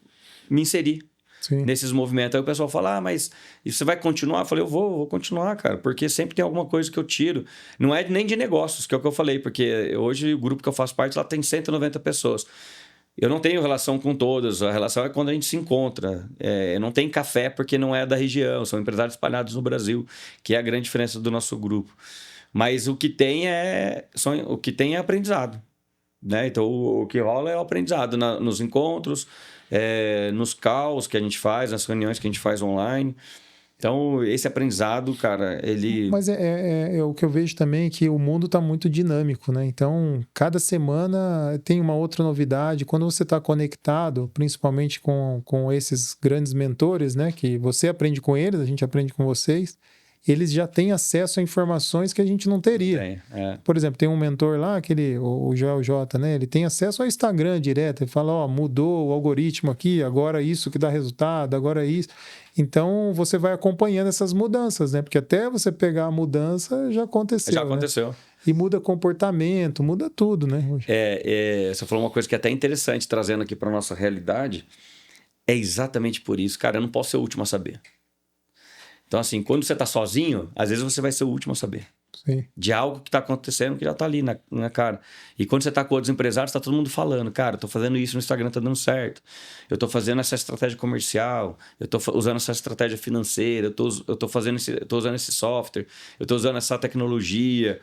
me inseri. Sim. Nesses movimentos. Aí o pessoal fala, mas você vai continuar? Eu falei, eu vou continuar, cara, porque sempre tem alguma coisa que eu tiro. Não é nem de negócios, que é o que eu falei, porque hoje o grupo que eu faço parte lá tem 190 pessoas. Eu não tenho relação com todas, a relação é quando a gente se encontra. Não tem café porque não é da região, são empresários espalhados no Brasil, que é a grande diferença do nosso grupo. Mas o que tem é aprendizado. Né? Então, o que rola é o aprendizado nos encontros, nos calls que a gente faz, nas reuniões que a gente faz online. Então, esse aprendizado, cara, ele... Mas o que eu vejo também é que o mundo está muito dinâmico, né? Então, cada semana tem uma outra novidade. Quando você está conectado, principalmente com esses grandes mentores, né? Que você aprende com eles, a gente aprende com vocês. Eles já têm acesso a informações que a gente não teria. Por exemplo, tem um mentor lá, o Joel J, né? Ele tem acesso ao Instagram direto. Ele fala, mudou o algoritmo aqui, agora isso que dá resultado, agora isso. Então, você vai acompanhando essas mudanças, né? Porque até você pegar a mudança, já aconteceu. Já aconteceu. Né? E muda comportamento, muda tudo, né? Você falou uma coisa que é até interessante, trazendo aqui para nossa realidade. É exatamente por isso. Cara, eu não posso ser o último a saber. Então, assim, quando você está sozinho, às vezes você vai ser o último a saber. Sim. De algo que está acontecendo que já está ali na cara. E quando você está com outros empresários, está todo mundo falando, cara, eu estou fazendo isso no Instagram, está dando certo. Eu estou fazendo essa estratégia comercial, eu estou usando essa estratégia financeira, eu estou usando esse software, eu estou usando essa tecnologia.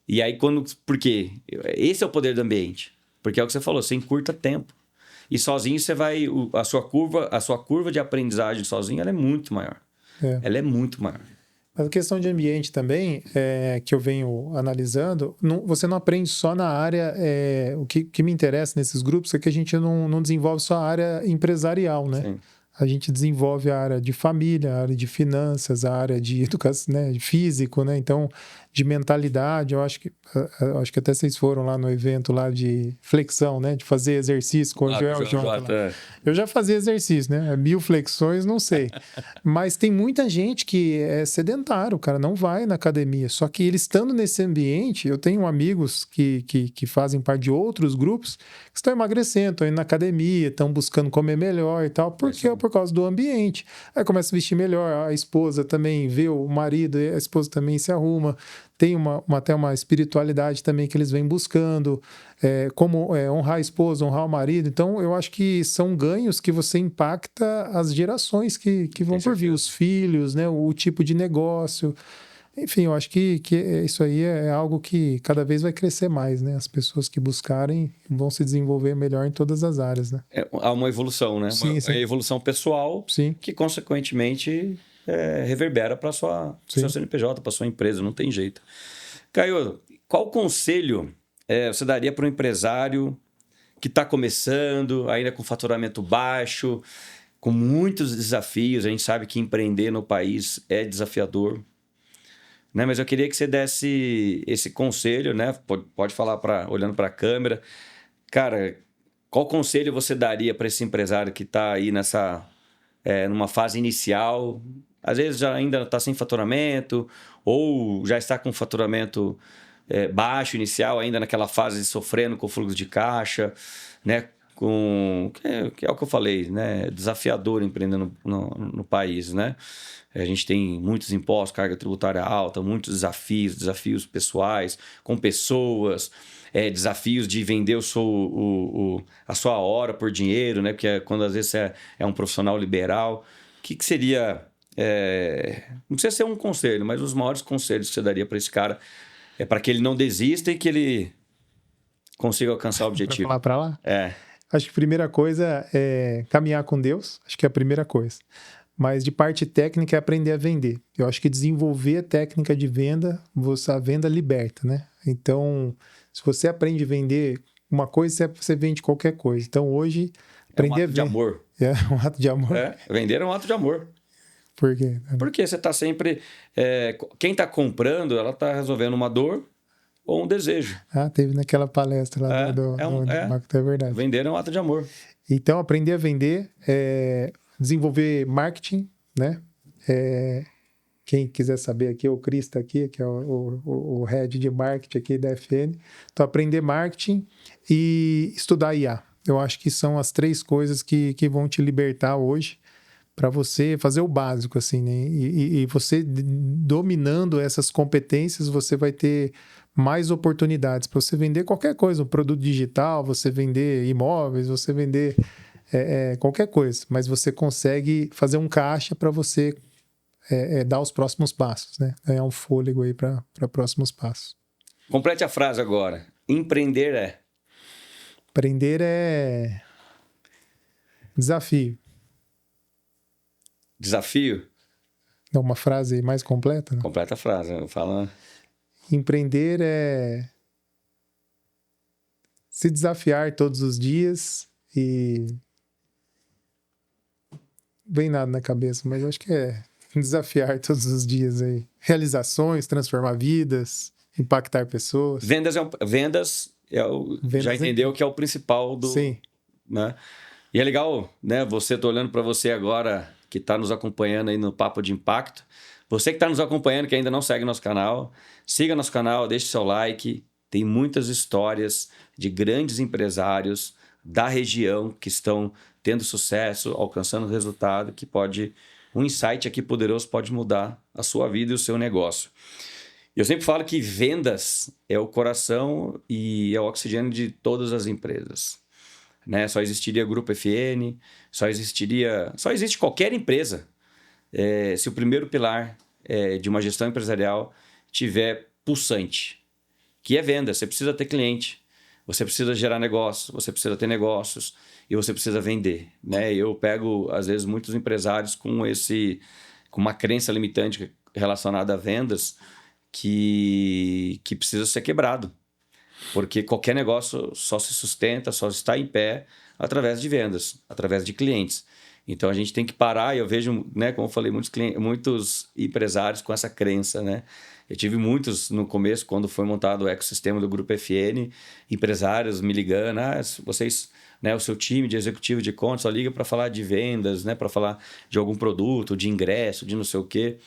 E aí, por quê? Esse é o poder do ambiente. Porque é o que você falou, você encurta tempo. E sozinho você vai... A sua curva de aprendizagem sozinho, ela é muito maior. Ela é muito maior. Mas a questão de ambiente também, que eu venho analisando, você não aprende só na área... o que me interessa nesses grupos é que a gente não desenvolve só a área empresarial, né? Sim. A gente desenvolve a área de família, a área de finanças, a área de educação, né? De físico, né? Então, de mentalidade, eu acho que até vocês foram lá no evento lá de flexão, né? De fazer exercício com o Joel J. Eu já fazia exercício, né? 1000 flexões, não sei. Mas tem muita gente que é sedentário, o cara não vai na academia. Só que ele estando nesse ambiente, eu tenho amigos que fazem parte de outros grupos que estão emagrecendo, estão indo na academia, estão buscando comer melhor e tal, porque por causa do ambiente. Aí começa a vestir melhor, a esposa também vê o marido, a esposa também se arruma. Tem até uma espiritualidade também que eles vêm buscando, como honrar a esposa, honrar o marido. Então, eu acho que são ganhos que você impacta as gerações que vão por vir, os filhos, né, o tipo de negócio. Enfim, eu acho que isso aí é algo que cada vez vai crescer mais, né? As pessoas que buscarem vão se desenvolver melhor em todas as áreas, né? Há uma evolução, né? Sim, sim. Uma evolução pessoal, sim, que, consequentemente... reverbera para seu CNPJ, para sua empresa, não tem jeito. Caio, qual conselho você daria para um empresário que está começando, ainda com faturamento baixo, com muitos desafios? A gente sabe que empreender no país é desafiador, né? Mas eu queria que você desse esse conselho, né? Pode falar olhando para a câmera. cara, qual conselho você daria para esse empresário que está aí numa fase inicial, às vezes já ainda está sem faturamento, ou já está com faturamento baixo inicial, ainda naquela fase sofrendo com o fluxo de caixa, né? Que é o que eu falei, né? Desafiador empreender no país, né? A gente tem muitos impostos, carga tributária alta, muitos desafios pessoais, com pessoas, desafios de vender a sua hora por dinheiro, né? Porque quando às vezes você é um profissional liberal. O que seria... não precisa ser um conselho, mas os maiores conselhos que você daria para esse cara para que ele não desista e que ele consiga alcançar o objetivo. Para lá? Acho que a primeira coisa é caminhar com Deus. Acho que é a primeira coisa. Mas de parte técnica é aprender a vender. Eu acho que desenvolver a técnica de venda, a venda liberta, né? Então, se você aprende a vender uma coisa, você vende qualquer coisa. Então, hoje, aprender a vender... de amor. É um ato de amor? Vender é um ato de amor. Por quê? Porque você está sempre... quem está comprando, ela está resolvendo uma dor ou um desejo. Teve naquela palestra lá do é verdade. Vender é um ato de amor. Então, aprender a vender, desenvolver marketing, né? Quem quiser saber aqui, o Cris está aqui, que é o head de marketing aqui da FN. Então, aprender marketing e estudar IA. Eu acho que são as 3 coisas que vão te libertar hoje para você fazer o básico, assim, né? E você dominando essas competências, você vai ter mais oportunidades para você vender qualquer coisa, um produto digital, você vender imóveis, você vender qualquer coisa, mas você consegue fazer um caixa para você dar os próximos passos, né? Ganhar um fôlego aí para próximos passos. Complete a frase agora. Empreender é? Empreender é desafio. Desafio? Não, uma frase mais completa? Né? Completa a frase. Fala... Empreender é se desafiar todos os dias e... Vem nada na cabeça, mas acho que é desafiar todos os dias aí. Realizações, transformar vidas, impactar pessoas. Vendas já entendeu que é o principal do... Sim. Né? E é legal, né? Você, tô olhando para você agora, que está nos acompanhando aí no Papo de Impacto. Você que está nos acompanhando, que ainda não segue nosso canal, siga nosso canal, deixe seu like. Tem muitas histórias de grandes empresários da região que estão tendo sucesso, alcançando resultado, que um insight aqui poderoso pode mudar a sua vida e o seu negócio. Eu sempre falo que vendas é o coração e é o oxigênio de todas as empresas. Né? Só existiria Grupo FN, só existe qualquer empresa se o primeiro pilar de uma gestão empresarial tiver pulsante, que é venda. Você precisa ter cliente, você precisa gerar negócio, você precisa ter negócios e você precisa vender. Né? Eu pego, às vezes, muitos empresários com uma crença limitante relacionada a vendas que precisa ser quebrado. Porque qualquer negócio só se sustenta, só está em pé através de vendas, através de clientes. Então, a gente tem que parar, e eu vejo, né, como eu falei, muitos empresários com essa crença. Né? Eu tive muitos no começo, quando foi montado o ecossistema do Grupo FN, empresários me ligando, vocês, né, o seu time de executivo de contas só liga para falar de vendas, né, para falar de algum produto, de ingresso, de não sei o quê.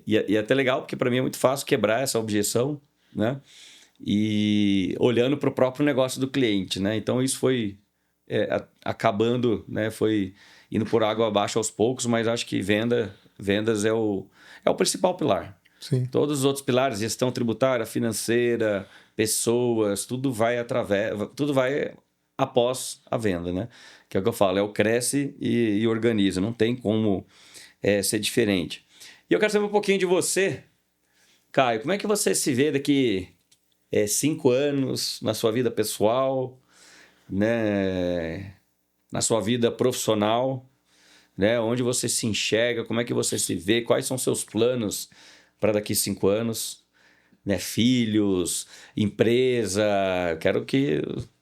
E é até legal, porque para mim é muito fácil quebrar essa objeção, né? E olhando para o próprio negócio do cliente, né? Então isso foi acabando, né? Foi indo por água abaixo aos poucos, mas acho que vendas é o principal pilar. Sim. Todos os outros pilares, gestão tributária, financeira, pessoas, tudo vai após a venda, né? Que é o que eu falo, o cresce e organiza, não tem como ser diferente. E eu quero saber um pouquinho de você, Caio, como é que você se vê daqui 5 anos na sua vida pessoal, né? Na sua vida profissional, né? Onde você se enxerga, como é que você se vê, quais são seus planos para daqui 5 anos, né? Filhos, empresa, quero que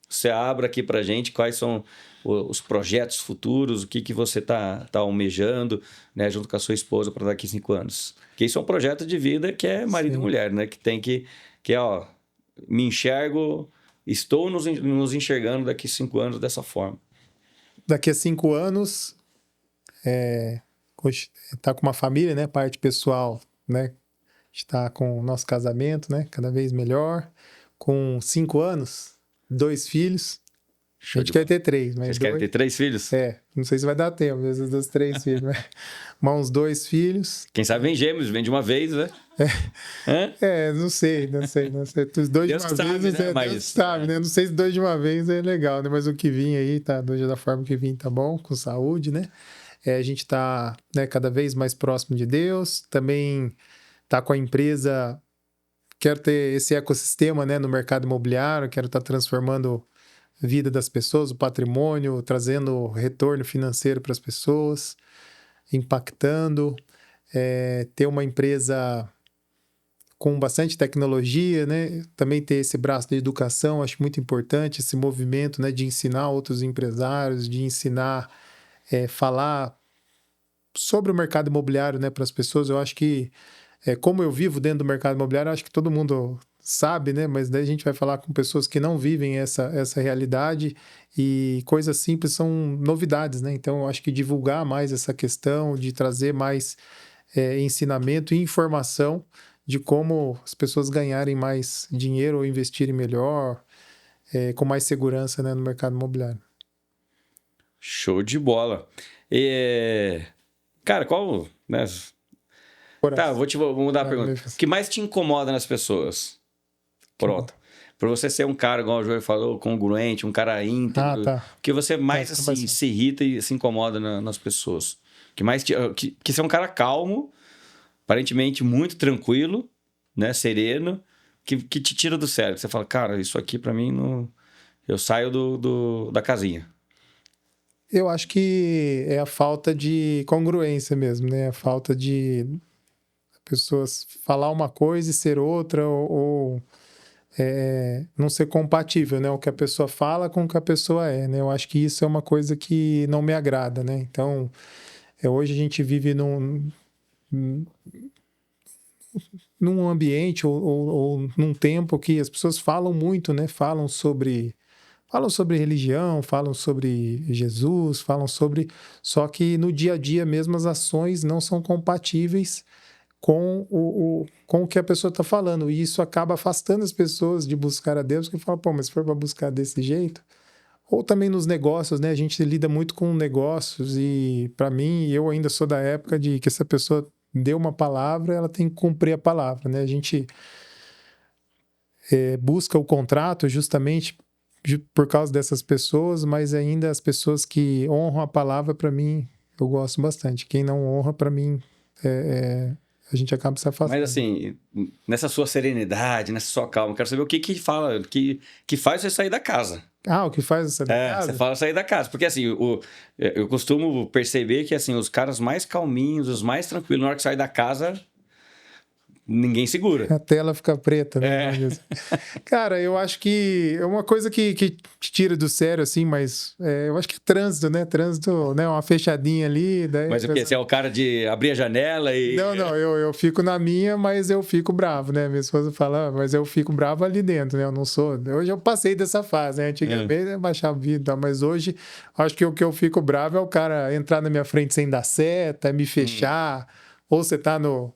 você abra aqui para a gente quais são os projetos futuros, o que você tá almejando, né? Junto com a sua esposa para daqui 5 anos. Porque isso é um projeto de vida que é marido e mulher, né? Que tem que me enxergo estou nos enxergando daqui 5 anos dessa forma. Daqui a 5 anos, tá com uma família, né? Parte pessoal, né? Está com o nosso casamento, né? Cada vez melhor. Com 5 anos, 2 filhos. A gente quer ter 3, mas Vocês querem ter 3 filhos? Não sei se vai dar tempo, esses dos 3 filhos, mas uns 2 filhos. Quem sabe vem gêmeos, vem de uma vez, né? Não sei. Os 2 de Deus uma sabe, vez, né? Deus sabe, né? Não sei se 2 de uma vez é legal, né? Mas o que vir aí, tá, da forma que vir, tá bom, com saúde, né? A gente tá, né, cada vez mais próximo de Deus, também tá com a empresa, quero ter esse ecossistema, né, no mercado imobiliário, quero estar transformando a vida das pessoas, o patrimônio, trazendo retorno financeiro para as pessoas, impactando, ter uma empresa com bastante tecnologia, né? Também ter esse braço de educação, acho muito importante esse movimento, né, de ensinar outros empresários, de ensinar, falar sobre o mercado imobiliário, né, para as pessoas. Eu acho que, como eu vivo dentro do mercado imobiliário, acho que todo mundo sabe, né? Mas daí a gente vai falar com pessoas que não vivem essa realidade e coisas simples são novidades, né? Então, eu acho que divulgar mais essa questão, de trazer mais ensinamento e informação de como as pessoas ganharem mais dinheiro ou investirem melhor, com mais segurança, né, no mercado imobiliário. Show de bola. Cara, qual... Né? Tá, vou mudar a pergunta. O que mais te incomoda nas pessoas? Pronto. Por você ser um cara, igual o João falou, congruente, um cara íntegro, o que você mais assim, se irrita e se incomoda nas pessoas? Que você é um cara calmo, aparentemente muito tranquilo, né, sereno, que te tira do sério. Você fala, cara, isso aqui pra mim não... Eu saio da casinha. Eu acho que é a falta de congruência mesmo, né? A falta de pessoas falar uma coisa e ser outra, ou não ser compatível, né? O que a pessoa fala com o que a pessoa é, né? Eu acho que isso é uma coisa que não me agrada, né? Então, hoje a gente vive num ambiente ou num tempo que as pessoas falam muito, né? Falam sobre religião, falam sobre Jesus, falam sobre... Só que no dia a dia mesmo as ações não são compatíveis com o que a pessoa está falando. E isso acaba afastando as pessoas de buscar a Deus, porque fala, pô, mas se for para buscar desse jeito... Ou também nos negócios, né? A gente lida muito com negócios e, para mim, eu ainda sou da época de que essa pessoa deu uma palavra, ela tem que cumprir a palavra, né? A gente busca o contrato justamente por causa dessas pessoas, mas ainda as pessoas que honram a palavra, para mim, eu gosto bastante. Quem não honra, para mim, a gente acaba se afastando. Mas assim, nessa sua serenidade, nessa sua calma, quero saber o que fala, que faz você sair da casa. O que faz você sair da casa? Você fala sair da casa. Porque assim, eu costumo perceber que assim, os caras mais calminhos, os mais tranquilos, na hora que saem da casa, ninguém segura. A tela fica preta, né? Cara, eu acho que é uma coisa que te tira do sério, assim, mas eu acho que é trânsito, né? Trânsito, né? Uma fechadinha ali. Daí mas o quê? Você é o cara de abrir a janela e... Não, eu fico na minha, mas eu fico bravo, né? Minha esposa fala, mas eu fico bravo ali dentro, né? Eu não sou... Hoje eu passei dessa fase, né? Antigamente eu baixava o vídeo, mas hoje acho que o que eu fico bravo é o cara entrar na minha frente sem dar seta, me fechar, ou você tá no...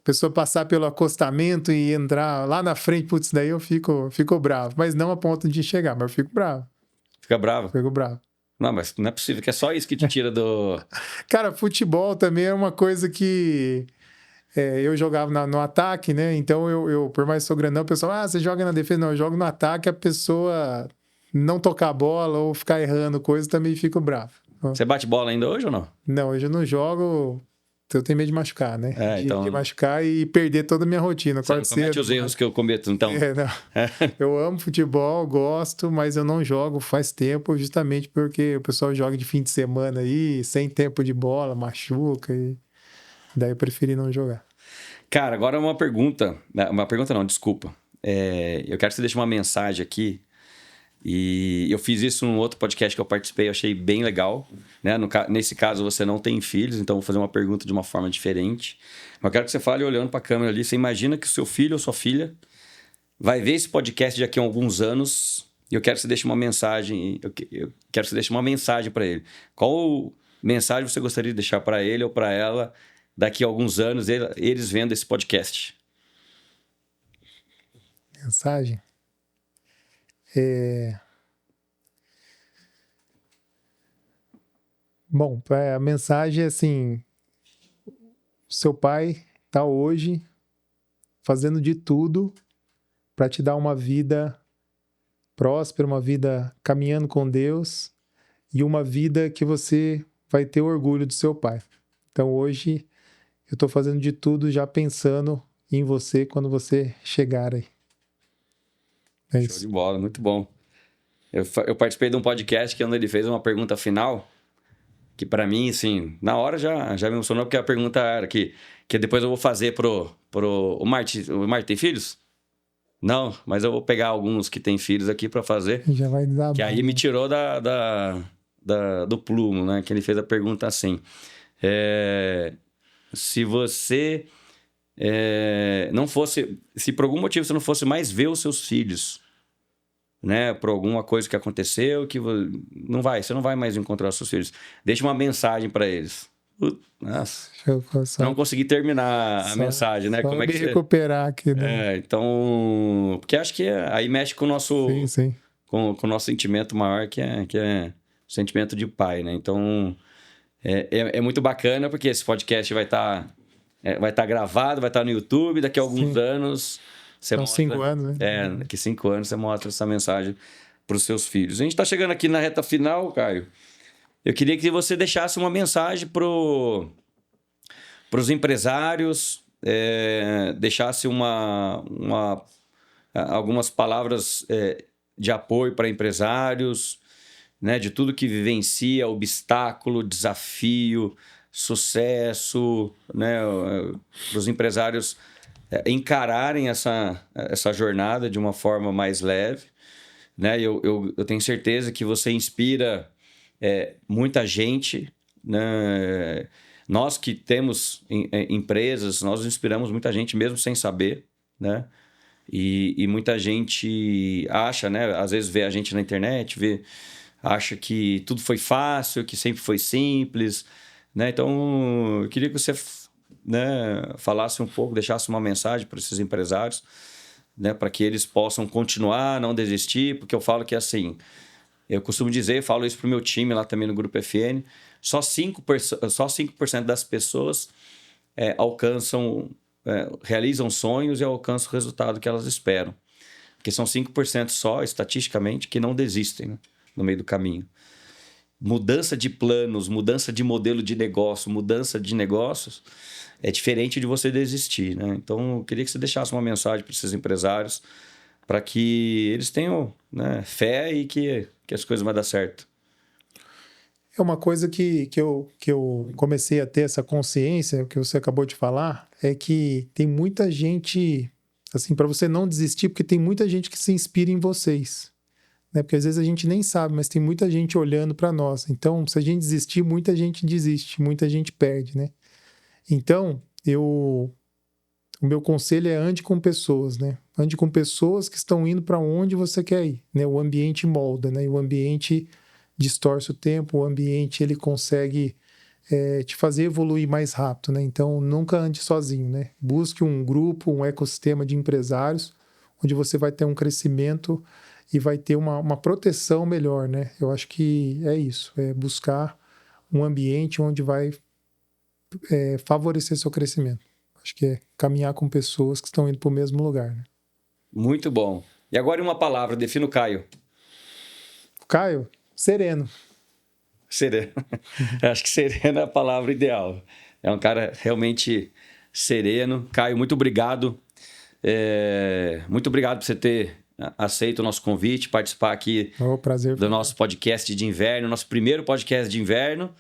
pessoa passar pelo acostamento e entrar lá na frente, putz, daí eu fico bravo. Mas não a ponto de chegar, mas eu fico bravo. Fica bravo? Fico bravo. Não, mas não é possível, que é só isso que te tira do... Cara, futebol também é uma coisa que... eu jogava no ataque, né? Então, eu por mais que sou grandão, o pessoal, você joga na defesa? Não, eu jogo no ataque, a pessoa não tocar a bola ou ficar errando coisa, também fico bravo. Você bate bola ainda hoje ou não? Não, hoje eu não jogo... Eu tenho medo de machucar, né? De machucar e perder toda a minha rotina. Você não comete os erros que eu cometo, então? Não. Eu amo futebol, gosto, mas eu não jogo faz tempo, justamente porque o pessoal joga de fim de semana aí, sem tempo de bola, machuca, e daí eu preferi não jogar. Cara, agora uma pergunta. Uma pergunta não, desculpa. Eu quero que você deixe uma mensagem aqui. E eu fiz isso num outro podcast que eu participei, eu achei bem legal, né? Nesse caso você não tem filhos, então eu vou fazer uma pergunta de uma forma diferente. Mas eu quero que você fale olhando para a câmera ali. Você imagina que o seu filho ou sua filha vai ver esse podcast daqui a alguns anos e eu quero que você deixe uma mensagem. Eu quero que você deixe uma mensagem para ele. Qual mensagem você gostaria de deixar para ele ou para ela daqui a alguns anos, eles vendo esse podcast? Mensagem? Bom, a mensagem é assim: seu pai está hoje fazendo de tudo para te dar uma vida próspera, uma vida caminhando com Deus e uma vida que você vai ter orgulho do seu pai. Então hoje eu estou fazendo de tudo já pensando em você quando você chegar aí. É Show isso. de bola, muito bom. Eu participei de um podcast que ele fez uma pergunta final que para mim, assim, na hora já me emocionou, porque a pergunta era que depois eu vou fazer pro o Martin. O Martin tem filhos? Não, mas eu vou pegar alguns que têm filhos aqui para fazer. Já vai dar Que aí me tirou do plumo, né? Que ele fez a pergunta assim: se você não fosse, se por algum motivo você não fosse mais ver os seus filhos, né? Por alguma coisa que aconteceu, você não vai mais encontrar os seus filhos. Deixa uma mensagem para eles. Nossa, não consegui terminar a mensagem, né? Como é que recuperar aqui, né? Então, porque acho que aí mexe com o nosso, sim. Com o nosso sentimento maior, que é o sentimento de pai, né? Então, é muito bacana, porque esse podcast vai estar gravado, vai estar no YouTube, daqui a alguns anos você São mostra... 5 anos, né? Daqui 5 anos você mostra essa mensagem para os seus filhos. A gente está chegando aqui na reta final, Caio. Eu queria que você deixasse uma mensagem para os empresários, deixasse algumas palavras de apoio para empresários, né, de tudo que vivencia, obstáculo, desafio, sucesso, né, para os empresários encararem essa jornada de uma forma mais leve, né? Eu tenho certeza que você inspira muita gente, né? Nós que temos empresas, nós inspiramos muita gente mesmo sem saber, né? E muita gente acha, né? Às vezes vê a gente na internet, acha que tudo foi fácil, que sempre foi simples, né? Então, eu queria que você, né, falasse um pouco, deixasse uma mensagem para esses empresários, né, para que eles possam continuar, não desistir, porque eu falo que assim, eu costumo dizer, falo isso para o meu time lá também no Grupo FN, só 5% das pessoas realizam sonhos e alcançam o resultado que elas esperam. Porque são 5% só, estatisticamente, que não desistem, né, no meio do caminho. Mudança de planos, mudança de modelo de negócio, mudança de negócios é diferente de você desistir, né? Então, eu queria que você deixasse uma mensagem para esses empresários para que eles tenham, né, fé e que as coisas vão dar certo. É uma coisa que eu comecei a ter essa consciência, que você acabou de falar, é que tem muita gente, assim, para você não desistir, porque tem muita gente que se inspira em vocês. Né? Porque às vezes a gente nem sabe, mas tem muita gente olhando para nós. Então, se a gente desistir, muita gente desiste, muita gente perde, né? Então, o meu conselho é ande com pessoas, né? Ande com pessoas que estão indo para onde você quer ir, né? O ambiente molda, né? E o ambiente distorce o tempo, o ambiente ele consegue te fazer evoluir mais rápido, né? Então, nunca ande sozinho, né? Busque um grupo, um ecossistema de empresários, onde você vai ter um crescimento e vai ter uma proteção melhor, né? Eu acho que é isso, é buscar um ambiente onde vai favorecer seu crescimento. Acho que é caminhar com pessoas que estão indo para o mesmo lugar, né? Muito bom. E agora uma palavra, defina o Caio. Caio, sereno. Sereno. Acho que sereno é a palavra ideal. É um cara realmente sereno. Caio, muito obrigado. Muito obrigado por você ter aceito o nosso convite, participar aqui prazer do nosso podcast de inverno, nosso primeiro podcast de inverno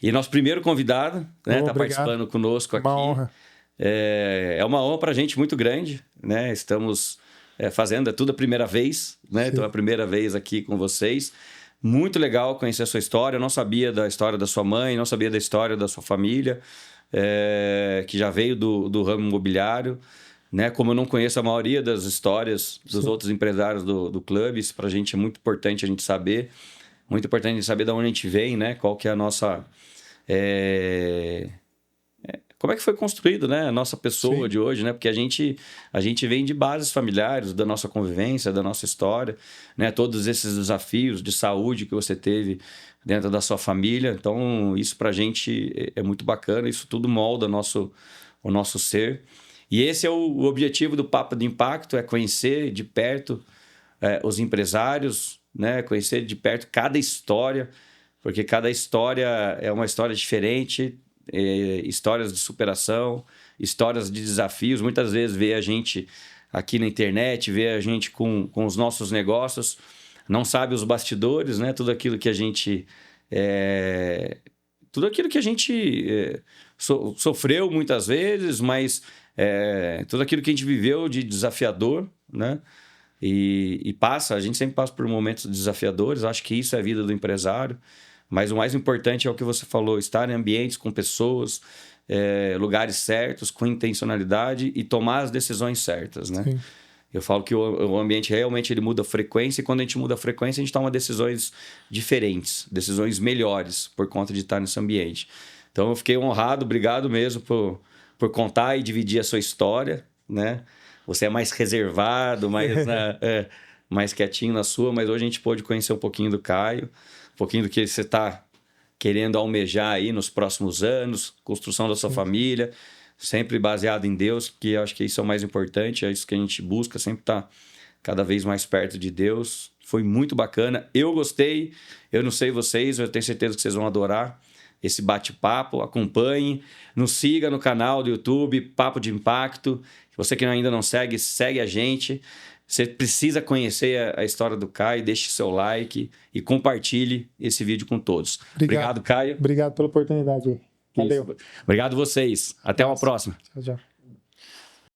e nosso primeiro convidado, né, tá participando conosco aqui. Uma honra. É uma honra para a gente muito grande, né? Estamos fazendo, tudo a primeira vez, né? Então, a primeira vez aqui com vocês. Muito legal conhecer a sua história. Eu não sabia da história da sua mãe, não sabia da história da sua família, que já veio do ramo imobiliário. né? Como eu não conheço a maioria das histórias dos outros empresários do clube, isso para a gente é muito importante a gente saber. Muito importante a gente saber de onde a gente vem, né? Qual que é a nossa... Como é que foi construído, né? A nossa pessoa de hoje, né? Porque a gente vem de bases familiares, da nossa convivência, da nossa história, né? Todos esses desafios de saúde que você teve dentro da sua família. Então, isso para a gente é muito bacana. Isso tudo molda o nosso ser. E esse é o objetivo do Papo de Impacto, é conhecer de perto os empresários, né? Conhecer de perto cada história, porque cada história é uma história diferente, histórias de superação, histórias de desafios. Muitas vezes vê a gente aqui na internet, vê a gente com os nossos negócios, não sabe os bastidores, né? Tudo aquilo que a gente... sofreu muitas vezes, mas tudo aquilo que a gente viveu de desafiador, né? E a gente sempre passa por momentos desafiadores. Acho que isso é a vida do empresário. Mas o mais importante é o que você falou, estar em ambientes com pessoas, lugares certos, com intencionalidade e tomar as decisões certas, né? Sim. Eu falo que o ambiente realmente ele muda a frequência, e quando a gente muda a frequência, a gente toma decisões diferentes, decisões melhores por conta de estar nesse ambiente. Então eu fiquei honrado, obrigado mesmo por contar e dividir a sua história, né? Você é mais reservado, mais quietinho na sua, mas hoje a gente pôde conhecer um pouquinho do Caio, um pouquinho do que você está querendo almejar aí nos próximos anos, construção da sua família, sempre baseado em Deus, que eu acho que isso é o mais importante, é isso que a gente busca, sempre estar cada vez mais perto de Deus. Foi muito bacana, eu gostei, eu não sei vocês, eu tenho certeza que vocês vão adorar esse bate-papo. Acompanhe, nos siga no canal do YouTube, Papo de Impacto. Você que ainda não segue, segue a gente. Você precisa conhecer a história do Caio, deixe seu like e compartilhe esse vídeo com todos. Obrigado, Caio. Obrigado pela oportunidade. Valeu. Obrigado vocês. Até uma próxima. Tchau, tchau.